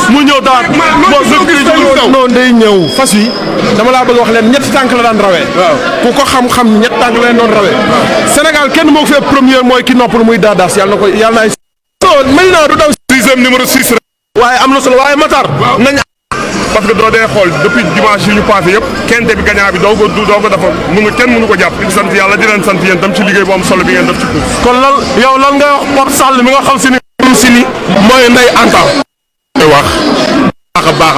mu ñëw dawaat non day ñëw fas wi dama laa bëgg wax leen ñetti tànk la daan rawee ku ko xam-xam ñetti tànk la leen doon rawee Sénégal kenn moo ko fi première mooy ki noppal muy daadaas yàlla na ay may naa du daw sixième numéro 6 waaye am na solo waaye Matar nañ parce que doo dee xool depuis dimanche yi ñu passé yëpp kente bi gagnant bi doo ko dafa kenn mënu ko jàpp di sant yàlla di leen sant yéen tam ci liggéey bu am solo bi ngeen def ci course kon lan yow lan nga wax Pape Sall mi nga xam si ni mooy Ndeye Anta wax baax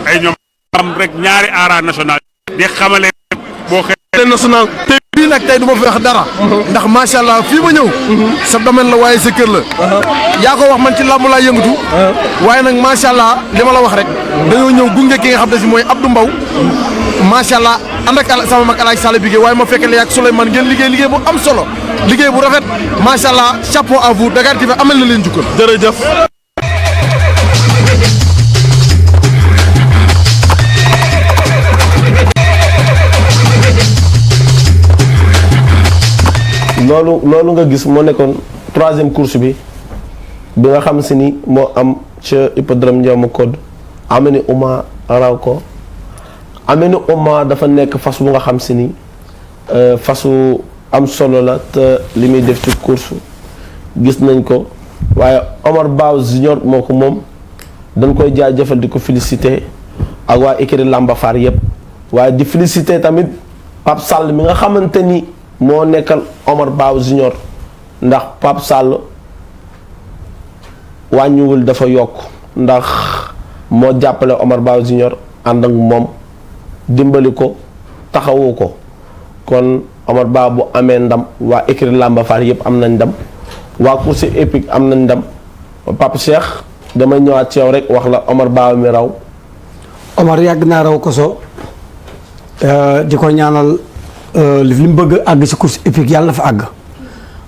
ay ñoom am rek ñaari ara national di xamale boo xëy national te bii nag tey du ma fi wax dara ndax macha allah fii ma ñëw sa domaine la waaye sa kër la yaa ko wax man ci làmb laa yëngatu waaye nag macha allah li ma la wax rek dañoo ñëw gunge ki nga xam ne si mooy Abdou Mbow macha allah ànd ak sama mag Alaaji Sall Bigué waaye ma fekk la ak Souleymane ngeen liggéey bu am solo liggéey bu rafet macha allah chapeau à vous Dakar TV amal na leen jukkal jërëjëf. loolu nga gis moo nekkoon troisième course bi nga xam si ni moo am ca hippodrome Ndiaw Macodou Amina Ouma raw ko Amina Ouma dafa nekk fas bu nga xam si ni fasu am solo la te li muy def ci course gis nañ ko waaye Omar Bawo Junior moo ko moom dañ koy jaajëfal di ko félicité ak waa écurie Lamba Faar yëpp waaye di félicité tamit Pape Sall mi nga xamante ni moo nekkal Omar Bawo Junior ndax Pape Sall wàññiwul dafa yokk ndax moo jàppale Omar Bawo Junior ànd ak moom dimbali ko taxawu ko kon Omar Bawo bu amee ndam waa écurie Lamba Faar yëpp am nañ ndam waa course épique am nañ ndam Papa Cheikh damay ñëwaat ci yow rek wax la Omar Ba mi raw. Omar yàgg naa raw koso di ko ñaanal li mu bëgg àgg si course épique yàlla na fa àgg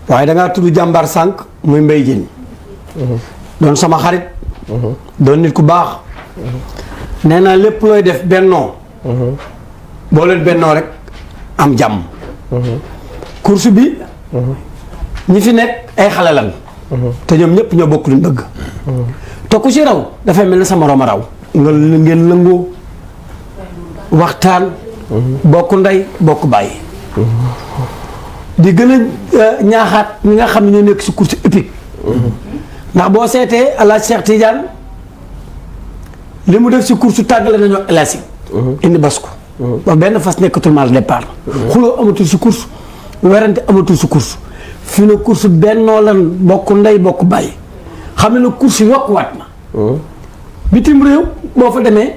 waaye da ngaa tudd jàmbaar sànq muy Mbaye Diène doon sama xarit doon nit ku baax nee naa lépp looy def bennoo boo leen bennoo rek am jàmm course bi ñi fi nekk ay xale lan te ñoom ñëpp ñoo bokk luñ bëgg te ku ci raw dafay mel ne sama moroom a raw nga ngeen lëngoo waxtaan bokk ndey bokk bàyyi di gën a ñaaxaat ñi nga xam ne ñoo nekk ci course épique ndax boo seetee alaaj Cheikh Tidiane li mu def ci course tàggale nañoo élastique indi bas ko ba benn fas nekkatul mal départ xuloo amatul ci course werante amatul ci course fi ne course bennoo lan bokk ndey bokk bàyyi xam ne la course yokkuwaat na bitim réew boo fa demee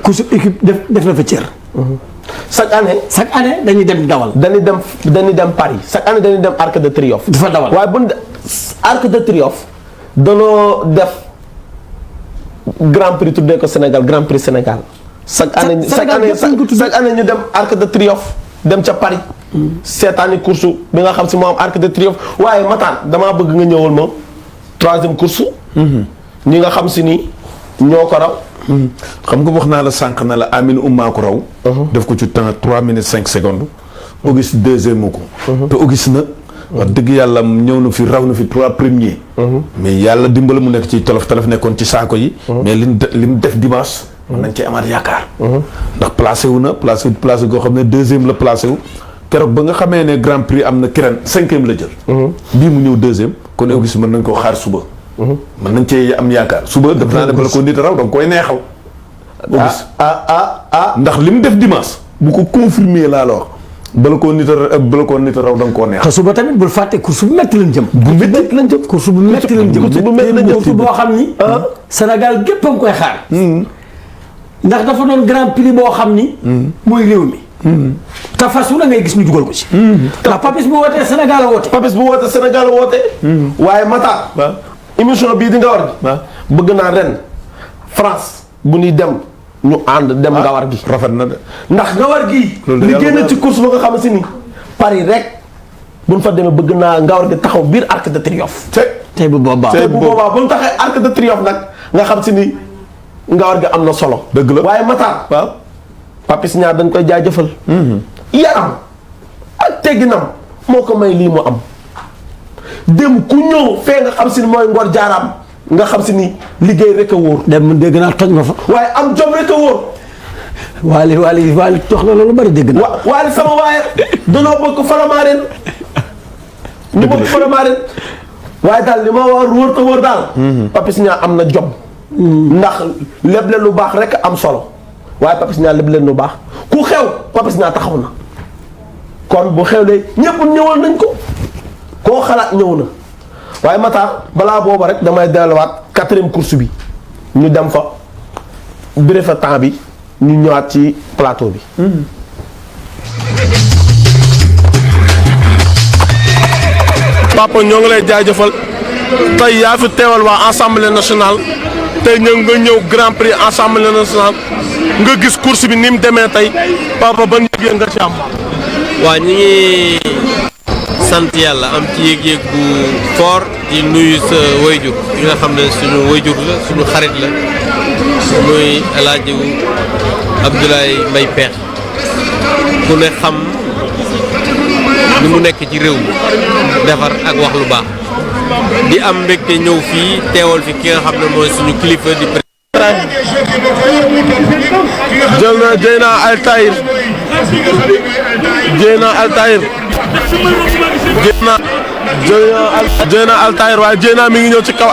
course équipe def na fa cër chaque année dañuy dem dawal dañuy dem Paris chaque année dañuy dem Arc de Triomphe dafa dawal waaye bu Arc de Triomphe danoo def Grand Prix tuddee ko Sénégal Grand Prix Sénégal chaque année ñu dem Arc de Triomphe dem ca Paris seetaani course bi nga xam si moo am Arc de Triomphe waaye Mataan damaa bëgg nga ñëwal ma 3e course ñi nga xam si ni ñoo ko raw xam nga wax naa la sànq na la Amine Ouma ko raw def ko ci temps 3 minutes 5 secondes Auguste 2e ko te Auguste na wax dëgg yàlla ñëw na fi raw na fi 3 premiers mais yàlla dimbala mu nekk ci tolof nekkoon ci saako yi mais li mu def dimanche mën nañ cee amaat yaakaar ndax placé wu na placé goo xam ne 2e la placé wu keroog ba nga xamee ne Grand Prix am na kiran 5e la jël bii mu ñëw 2e kon Auguste mën nañ koo xaar suba mën nañ cee am yaakaar suba def naa ne bala ko nit raw danga koy neexal ndax li mu def dimanche bu ko confirmer laa la wax bala koo nit raw danga koo neexal te suba tamit bul fàtte course bu métti lañ jëm course bu métti lañ jëm course boo xam ni Sénégal gépp a ngi koy xaar ndax dafa doon Grand Prix boo xam ni mooy réew mi te fas wu la ngay gis ñu jugal ko ci ndax Papis bu wootee Sénégal a woote waaye Matar émission bii di Ngawar gi bëgg naa ren France bu ñuy dem ñu ànd dem Ngawar gi rafet na de ndax Ngawar gi li génn ci course ba nga xam si ni Paris rek buñ fa demee bëgg naa Ngawar gi taxaw biir Arc de Triomphe tey bu boobaa bu ñu taxee Arc de Triomphe nag nga xam si ni Ngawar gi am na solo dëgg la waaye Matar Papis ñaar dañ koy jaajëfal yaram ak tegginam moo ko may lii mu am dem ku ñëw fee nga xam si ni mooy Ngor Jaaraam nga xam si ni liggéey rek a wóor dem dégg naa toj nga fa waaye am jom rek a wóor waali jox na loolu bari dégg naa waali sama waaye danoo bokk Faramareen ñu bokk Faramareen waaye daal li ma war wóor te wóor daal Papis ñaar am na jom ndax lépp leen lu baax rek am solo waaye Papis ñaar lépp leen lu baax ku xew Papis ñaar taxaw na kon bu xewlee ñëpp ñëwal nañ ko koo xalaat ñëw na waaye Matar balaa booba rek damay delluwaat 4e course bi ñu dem fa bire fa temps bi ñu ñëwaat ci plateau bi papa ñoo ngi lay jaajëfal tey yaa fi teewal waa assemblée nationale tey ñëw nga ñëw Grand Prix assemblée nationale nga gis course bi ni mu demee tey papa ban yëg nga ci am. waaw ñu ngi sant yàlla am ci yëg-yëg bu fort di nuyu sa wayjur yi nga xam ne suñu wayjur la suñu xarit la muy El Hadj Abdoulaye Mbaye Peex ku ne xam ni mu nekk ci réew mi defar ak wax lu baax di am mbégte ñëw fii teewal fi ki nga xam ne mooy suñu kilifa di jël na Dieyna Altaïr waaye Dieyna mi ngi ñëw ci kaw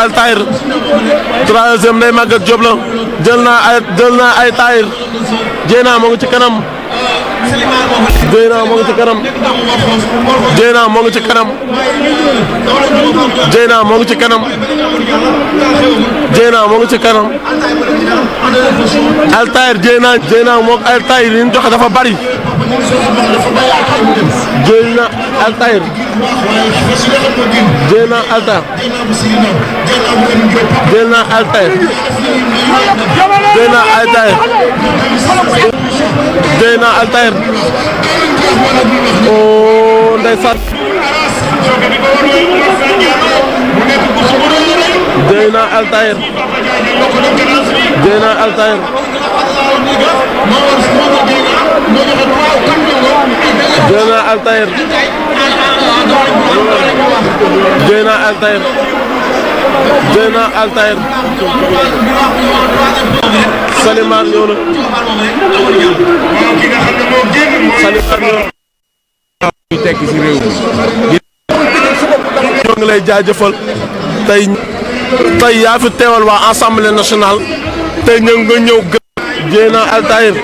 Altaïr troisième day Maguette Diop la jël na Altaïr Dieyna moo ngi ci kanam Dieyna moo ngi ci kanam Altaïr Dieyna moog Altaïr li ñu joxe dafa bari Dieyna Altaïr Dieyna Altaïr Dieyna Altaïr Dieyna Altaïr Dieyna Altaïr oh ndeysaan Dieyna Altaïr Dieyna Altaïr Dieyna Altaïr Dieyna Altaïr Dieyna Altaïr Salimar ñëw na Salimar ñëw na ñu tekk ci réew mi ñoo ngi lay jaajëfal tey yaa fi teewal waa Assemblée nationale tey ñëw nga ñëw gën Dieyna Altaïr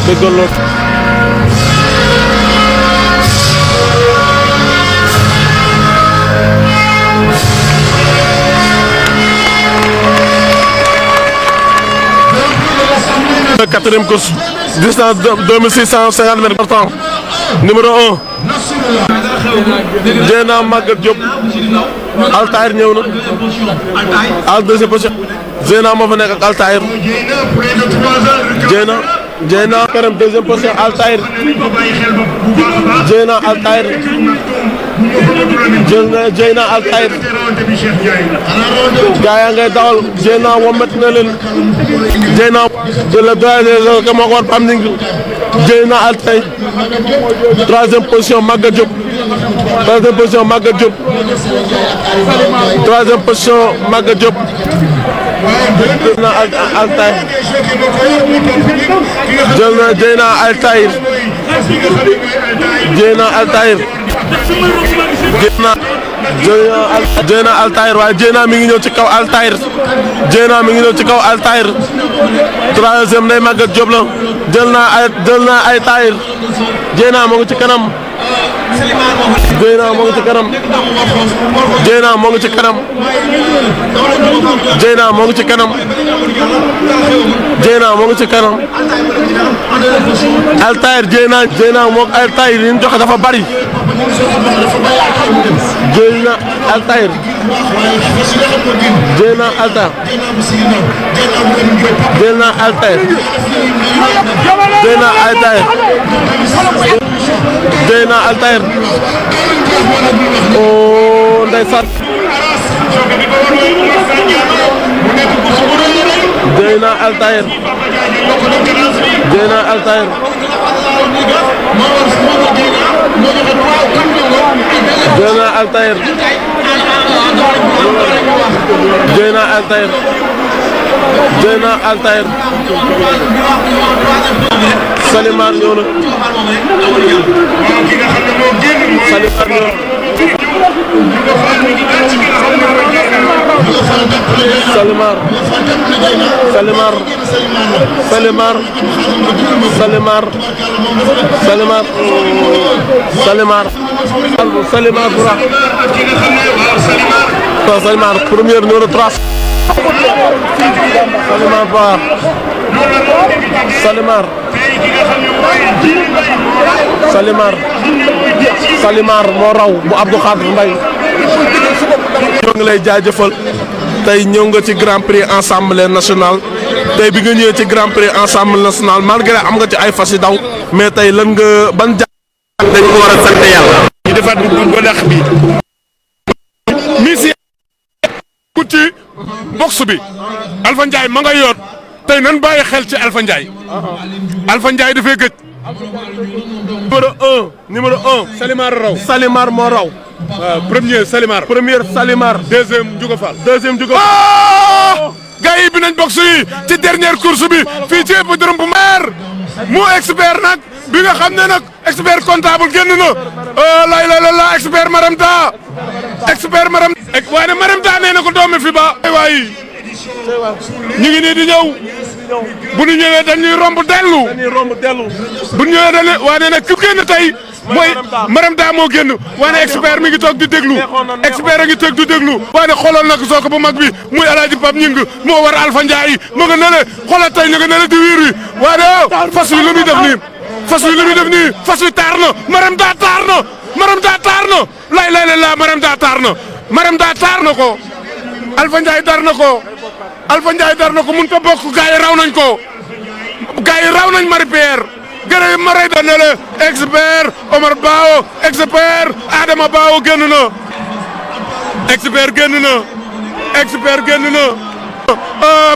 dëggaloon quatrième course distance 2650 mètres par temps numéro 1 Dieyna Maguette Diop Altaïr ñëw na al deuxième position Dieyna moo fa nekk ak Altaïr Dieyna këram deuxième position Altaïr Dieyna Altaïr Dieyna Altaïr gaa yaa ngay dawal Dieyna womet na leen Dieyna de la doyen ka moo ko war Pam Ning Dieyna Altaïr troisième position Maguette Diop troisième position Maguette Diop troisième position Maguette Diop Dieyna Altaïr jël na Dieyna Altaïr Dieyna Altaïr Dieyna Altaïr waaye Dieyna mi ngi ñëw ci kaw Altaïr Dieyna mi ngi ñëw ci kaw Altaïr troisième day Maguette Diop la jël na Altaïr Dieyna moo ngi ci kanam Dieyna moo ngi ci kanam Dieyna moo ngi ci kanam Dieyna moo ngi ci kanam Dieyna moo ngi ci kanam Altaïr Dieyna moom Altaïr yi ñu joxe dafa bari Dieyna Altaïr Dieyna Altaïr Dieyna Altaïr Dieyna Altaïr Dieyna Altaïr oh ndeysaan Dieyna Altaïr Dieyna Altaïr Dieyna Altaïr Dieyna Altaïr Dieyna Altaïr Salimar ñëw na Salimar ñëw Salimar Salimar Salimar Salimar Salimar Salimar Salimar Salimar premier numéro 3 Salimar Ba Salimar Salimar Salimar moo raw bu Abdou Khadre Mbaye ñoo ngi lay jaajëfal tey ñëw nga ci Grand Prix Assemblée nationale tey bi nga ñëwee ci Grand Prix Assemblée nationale malgré am nga ci ay fas yu daw mais tey lan nga ban jàng dañ ko war a sant yàlla ñu defaat bu dàq bi misi ci box bi Alpha Ndiaye ma nga yoot tey nan bàyyi xel ci Alpha Ndiaye Alpha Ndiaye dafay gëj numéro 1 Salimar raw Salimar moo raw premier Salimar deuxième Ndiouga Fall gars yi bi nañ box yi ci dernière course bi fii ci hippodrome bu meer mu expert nag bi nga xam ne nag expert comptable génn na la expert Maramta waaye ne Maramta nee na ko doomi fi ba waay ñu ngi nii di ñëw bu ñu ñëwee dañuy romb dellu bu ñu ñëwee dañuy waaye nag ku génn tey mooy Maram Da moo génn waaye expert mi ngi toog di déglu expert a ngi toog di déglu waaye xoolal nag soo ko bu mag bi muy El Hadj Pape Ñing moo war Alpha Ndiaye mu nga ne le xoolal tey ñu nga ne le di wiir wi waaye fas wi lu muy def nii fas wi lu muy def nii fas wi taar na Maram Da taar na Maram Da taar na lay la Maram Da taar na Maram Da taar na ko Alpha Ndiaye dar na ko Alpha Ndiaye dar na ko mënut a bokk gars yi raw nañ ko gars yi raw nañ Marie Pierre gërëm ma rey da ne la expert Omar Bao expert Adama Bao génn na expert génn na expert génn na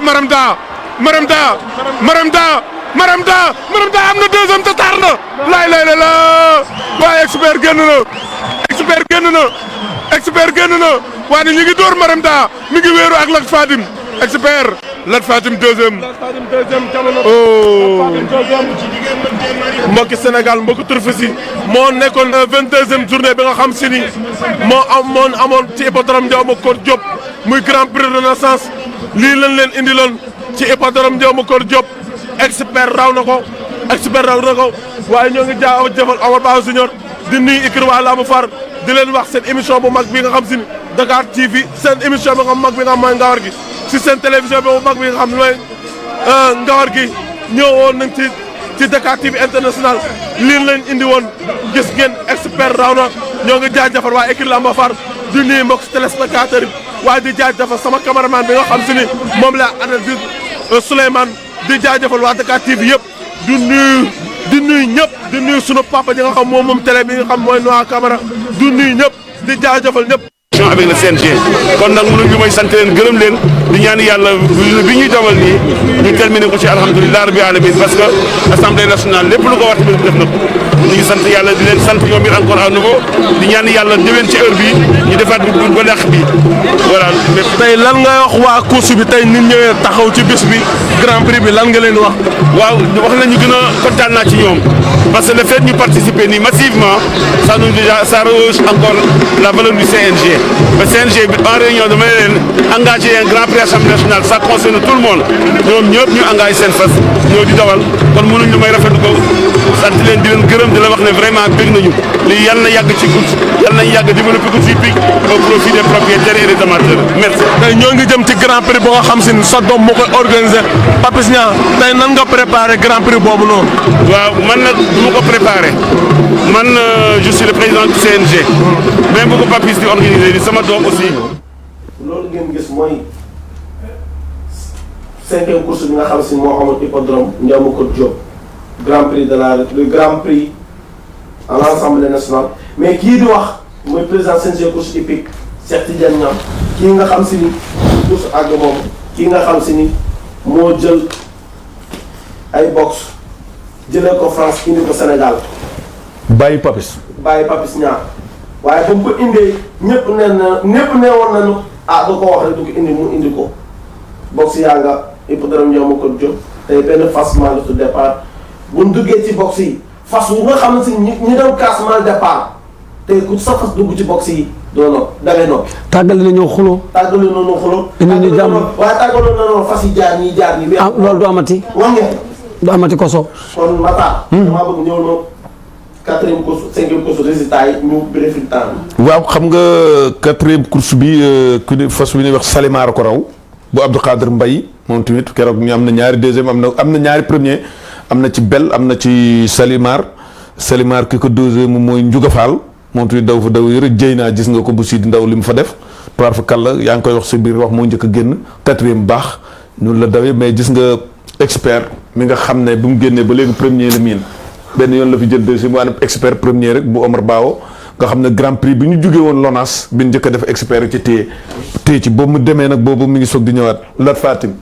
Maram Da Maram Da Maram Da Maram Da Maram Da am na deuxième te tar na lay la waaye expert génn na expert génn na expert génn na waaye ñu ngi door Maram Da mi ngi wéeru ak Lat Fatim expert Lat Fatim deuxième mbokki Sénégal mbokki turfis yi moo nekkoon 22e journée bi nga xam si ni moo amoon ci hippodrome Ndiaw Macor Diop muy grand prix renaissance lii lañ leen indiloon ci hippodrome Ndiaw Macor Diop expert raw na ko waaye ñoo ngi jëfal Omar Ba Junior di nuyu ikir waa Lamb Far di leen wax seen émission bu mag bi nga xam si ni Dakar TV seen émission bi nga xam mag bi nga xam mooy Ngawar gi si seen télévision bi bu mag bi nga xam ne mooy Ngawar gi ñëwoon nañ ci Dakar TV international lii lañ indi woon gis ngeen expert raw na ñoo ngi jaajëfal waa équipe Lamb Far di nuyu mbokk téléspectateur yi waaye di jaajëfal sama cameraman bi nga xam si ni moom la àndal di Souleymane di jaajëfal waa Dakar TV yëpp di nuyu ñëpp di nuyu sunu papa ji nga xam moom télé bi nga xam mooy Noa Camara di nuyu ñëpp di jaajëfal ñëpp. avec le CNG kon nag mënuñu mooy sant leen gërëm leen di ñaan yàlla bi ñuy dawal nii ñu terminé ko ci alhamdulilah rabbi alamin parce que assemblée nationale lépp lu ko war tamit def na ko ñu ngi sant yàlla di leen sant ñoom it encore à nouveau di ñaan yàlla déwén ci heure bi ñu defaat ba dàq bi voilà. tey lan ngay wax waa course bi tey nit ñëwee taxaw ci bis bi grand prix bi lan nga leen wax. waaw wax nañu gën a kontaan naa ci ñoom parce que le fait ñu participer nii massivement ça nous déjà ça rehausse encore la valeur du CNG. Le CNG en réunion dama leen engagé un grand prix assemblée nationale ça concerne tout le monde ñoom ñëpp ñu engagé seen fas ñoo di dawal kon mënuñ lu may rafetlu ko sant leen di leen gërëm di la wax ne vraiment bég nañu lii yal na yàgg ci course yal nañ yàgg développé course hippique au profit des propriétaires et des amateurs merci. tey ñoo ngi jëm ci grand prix boo nga xam si ni sa doom moo koy organisé Papis Niang tey nan nga préparé grand prix boobu noonu. waaw man nag du ma ko préparé man je suis le président du CNG même bu ko Papis di organisé di sama doom aussi. loolu ngeen gis mooy 5e course bi nga xam si moo amoon hippodrome Ndiaw Macor Diop grand prix le grand prix à l'Assemblée nationale mais kii di wax mooy président CNG course hippique Cheikh Tidiane Niang kii nga xam si ni course àgg moom kii nga xam si ni moo jël ay box jëlee ko France indi ko Sénégal. bàyyi Papis Niang waaye ba mu ko indee ñëpp nee woon nañu du ko wax rek du ko indi mu indi ko box yaa nga hippodrome Ndiaw Macor Diop tey benn fas mal de départ bu ñu duggee ci box yi fas wu nga xam ne si ñi doon casse mal départ tey ku sa fas dugg ci box yi doo noppi da ngay noppi. tàggale nañoo xuloo. tàggale nañoo xuloo. indi ñu jàmm waaye tàggale nañoo fas yi jaar ñii. ah loolu du amati. wax ngeen. du amati koso. kon Matar. damaa bëgg ñëw na 4e course 5e course résultat yi ñu bénéfice temps waaw xam nga 4e course bi ku ne fas wi ñuy wax Salimar ko raw bu Abdou Khadir Mbaye moom tamit keroog ñu am na ñaari 2e am na ñaari 1er am na ci Bel am na ci Salimar ki ko 2e mooy Ndiouga Fall moom tamit daw fa daw yëre jëy naa gis nga ko bu Sidi Ndaw li mu fa def toir fa kàlla yaa ngi koy wax sa biir wax moo njëkk a génn 4e baax ñun la dawee mais gis nga expert mi nga xam ne bu mu génnee ba léegi 1er la miin benn yoon la fi jël 2e mu expert 1er rek bu Omar Bao nga xam ne grand prix bi ñu jógee woon Lonas bi ñu njëkk a def expert ci téye ci boobu mu demee nag boobu mi ngi soog di ñëwaat Lat Fatim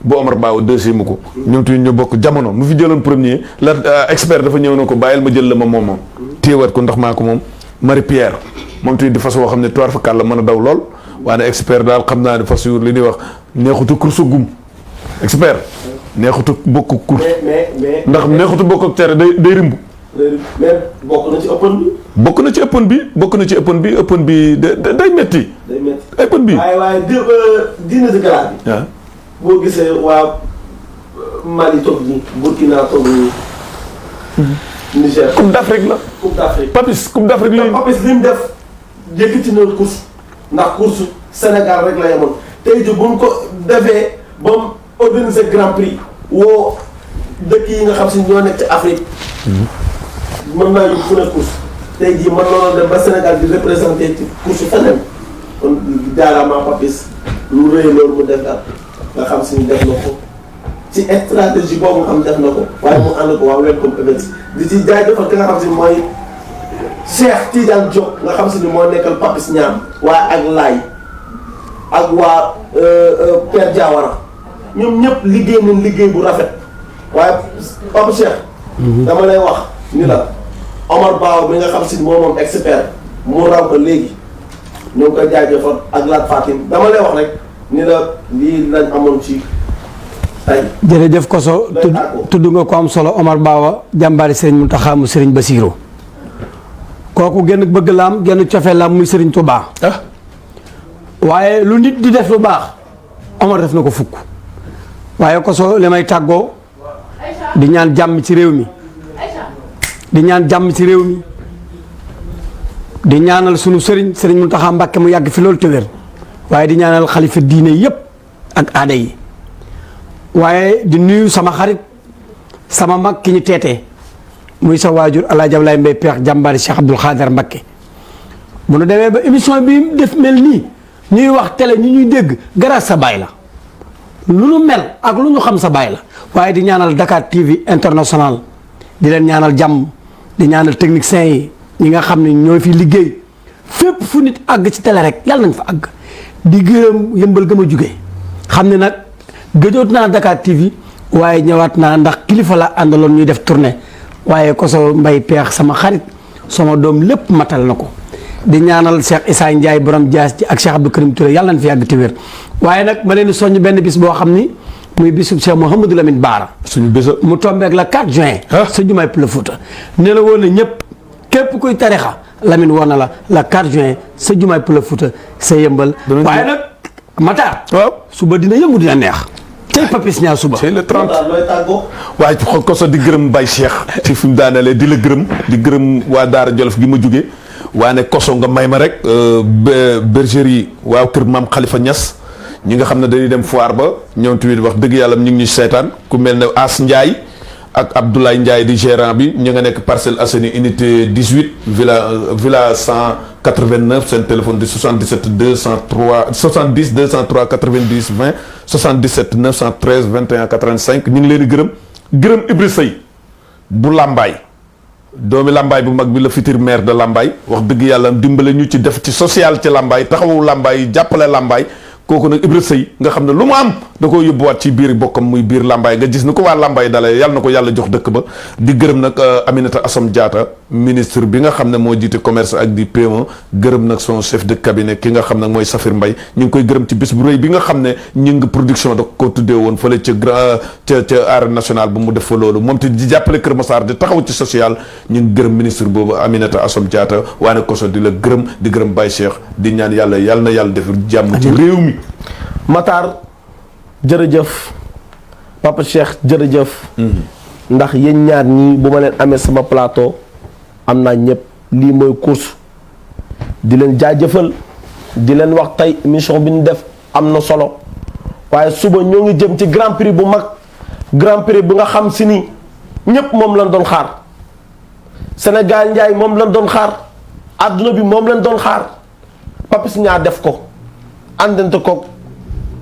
bu Omar Bao 2e mu ko ñoom tamit ñu bokk jamono mu fi jëloon 1er la expert dafa ñëw na ko bàyyil ma jël la ma moom téyewaat ko ndax maa ko moom Marie Pierre moom tamit di fas woo xam ne toir fa kàlla mën a daw lool waaye expert daal xam naa ne fas yu li ñuy wax neexutu course gum expert neexutu bokk course ndax neexutu bokk ak tere day rimb mais bokk na ci ëppën bi day metti ëppën bi waaye dîner de gala bi boo gisee waa Mali toog nii Burkina toog nii Niger. Coupe d'Afrique la. Coupe d'Afrique. Papis Coupe d'Afrique la. Papis li mu def yëkkati na course ndax course Sénégal rek la yemoon tey jii bu mu ko defee ba mu organiser Grand Prix woo dëkk yi nga xam si ñoo nekk ci Afrique mën naa yóbbu fu ne course tey jii mën noonu dem ba Sénégal di représenté ci course feneen kon jaaraama Papis lu rëy loolu mu def daal nga xam si def na ko ci stratégie boobu nga xam def na ko waaye mu ànd ko waa Welcome Events di ci jaajëfal ki nga xam si mooy Cheikh Tidiane Diop nga xam si ni moo nekkal Papis Niang waaye ak Laay ak waa Père Diawara ñoom ñëpp liggéey nañ liggéey bu rafet waaye Papa Cheikh dama lay wax ni la Omar Bao bi nga xam si moom expert mu raw ko léegi ñoo ngi koy jaajëfal ak Lat Fatim dama lay wax rek ni la lii lañ amoon ci tey. jërëjëf Koso tudd nga ko am solo Omar Bawa jàmbaari Serigne Mountakha mu Serigne Bassirou kooku genn bëgg laam genn cofee laam muy Serigne Touba waaye lu nit di def lu baax Omar def na ko fukk waaye Koso li may tàggoo di ñaan jàmm ci réew mi di ñaan jàmm ci réew mi di ñaanal sunu Serigne Mountakha Mbacké mu yàgg fi loolu te wér waaye di ñaanal xalifa diine yépp ak aada yi waaye di nuyu sama xarit sama mag ki ñu teetee muy sa waajur El Hadj Abdoulaye Mbaye Peex jàmbaari Cheikh Abdoul Khader Mbacké bu nu demee ba émission bi def mel nii ñuy wax télé ñi ñuy dégg grâce sa baay la lu nu mel ak lu ñu xam sa baay la waaye di ñaanal Dakar TV international di leen ñaanal jàmm di ñaanal techniciens yi ñi nga xam ne ñoo fi liggéey fépp fu nit àgg ci télé rek yàlla nañ fa àgg di gërëm yëmbal gëm a jugee xam ne nag gëjoot naa Dakar TV waaye ñëwaat naa ndax kilifa la àndaloon ñuy def tournée waaye Koso Mbaye Peex sama xarit sama doom lépp matal na ko di ñaanal Cheikh Issa Ndiaye borom Dias ji ak Cheikh Abdou Karim Touré yàlla nañ fi yàgg te wér waaye nag ma leen di soññ benn bis boo xam ni muy bisub Cheikh Mouhamadou Lamine Bara suñu bésa mu tombeek la 4 juin sa jumaay Pël Fuuta ne la woon na ñëpp képp kuy tarixa Lamine woon na la 4 juin sa jumaay Pël Fuuta sa yëmbal waaye nag Matar suba dina yëngu dina neex tey Papis Niang suba c'est le 30 looy tàggoo. waaye Koso di gërëm Baye Cheikh ci fi mu daanelee di la gërëm di gërëm waa Daara Jolof gi ma jóge waane Koso nga may ma rek bergerie waaw kër maam Khalifa Niass ñi nga xam ne dañuy dem foire ba ñoom tamit wax dëgg yàlla ñu ngi ñuy seetaan ku mel ne As Ndiaye ak Abdoulaye Ndiaye di gérant bi ñu nga nekk Parcelles Assainies unité 18 villa 189 seen téléphone di 77 203 70 203 90 20 77 913 21 85 ñu ngi leen di gërëm Ibri Sey bu Lambaay doomi Lambaay bu mag bi la futur maire de Lambaay wax dëgg yàlla dimbale ñu ci def ci social ci Lambaay taxawu Lambaay jàppale Lambaay kooku nag Ibra Sëy nga xam ne lu mu am da koo yóbbuwaat ci biir bokkam muy biir Lambaay nga gis ni ko waa Lambaay dalee yàlla na ko yàlla jox dëkk ba di gërëm nag Aminata Assome Diatta ministre bi nga xam ne moo jiite commerce ak di PME gërëm nag son chef de cabinet ki nga xam nag mooy Safir Mbaye ñu ngi koy gërëm ci bis bu rëy bi nga xam ne ñu ngi production da ko tuddee woon fële ca arène nationale bu mu def fa loolu moom te di jàppale Kër Massar di taxaw ci social ñu ngi gërëm ministre boobu Aminata Assome Diatta waane Koso di la gërëm di gërëm Baye Cheikh di ñaan yàlla na yàlla def jàmm ci réew mi. Matar jërëjëf Papa Cheikh jërëjëf. ndax yéen ñaar ñii bu ma leen amee sama plateau am naa ñëpp lii mooy course di leen jaajëfal di leen wax tey émission bi ñu def am na solo waaye suba ñoo ngi jëm ci grand prix bu mag grand prix bu nga xam si ni ñëpp moom lañ doon xaar Sénégal njaay moom lañ doon xaar àdduna bi moom lañ doon xaar Papis Niang def ko àndante ko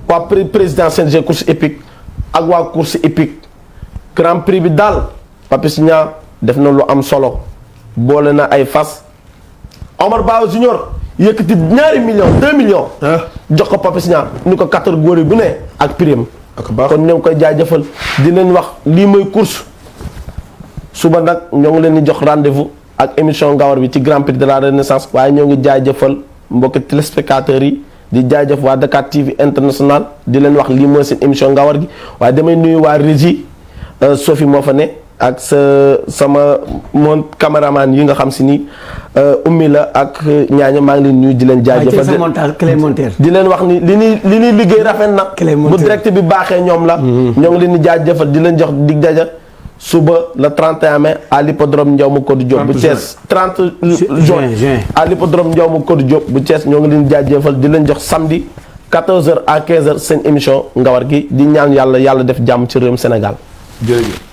waa président CNG course épique ak waa course épique grand prix bi daal Papis Niang def na lu am solo boole na ay fas Omar Ba Junior yëkkati 2 millions jox ko Papis Niang ni ko catégorie bu ne ak prime kon ñoo ngi koy jaajëfal di leen wax lii mooy course suba nag ñoo ngi leen di jox rendez-vous ak émission Ngawar bi ci grand prix de la renaissance waaye ñoo ngi jaajëfal mbokki téléspectateurs yi di jaajëf waa Dakar TV international di leen wax lii mooy seen émission Ngawar gi waaye damay nuyu waa régie Sophie moo fa ne ak sama mon caméraman yi nga xam si ni ummi la ak ñaaño maa ngi leen nuyu di leen jaajëfal di leen wax ni li ñuy liggéey rafet na bu direct bi baaxee ñoom la ñoo ngi leen di jaajëfal di leen jox dig daja suba le 31 mai à l'hippodrome Ndiaw Macodou Diop bu Thiès 30 juin à l'hippodrome Ndiaw Macodou Diop bu Thiès ñoo ngi leen di jaajëfal di leen jox samedi 14h à 15h seen émission Ngawar gi di ñaan yàlla def jàmm ci réewum Sénégal jërëjëf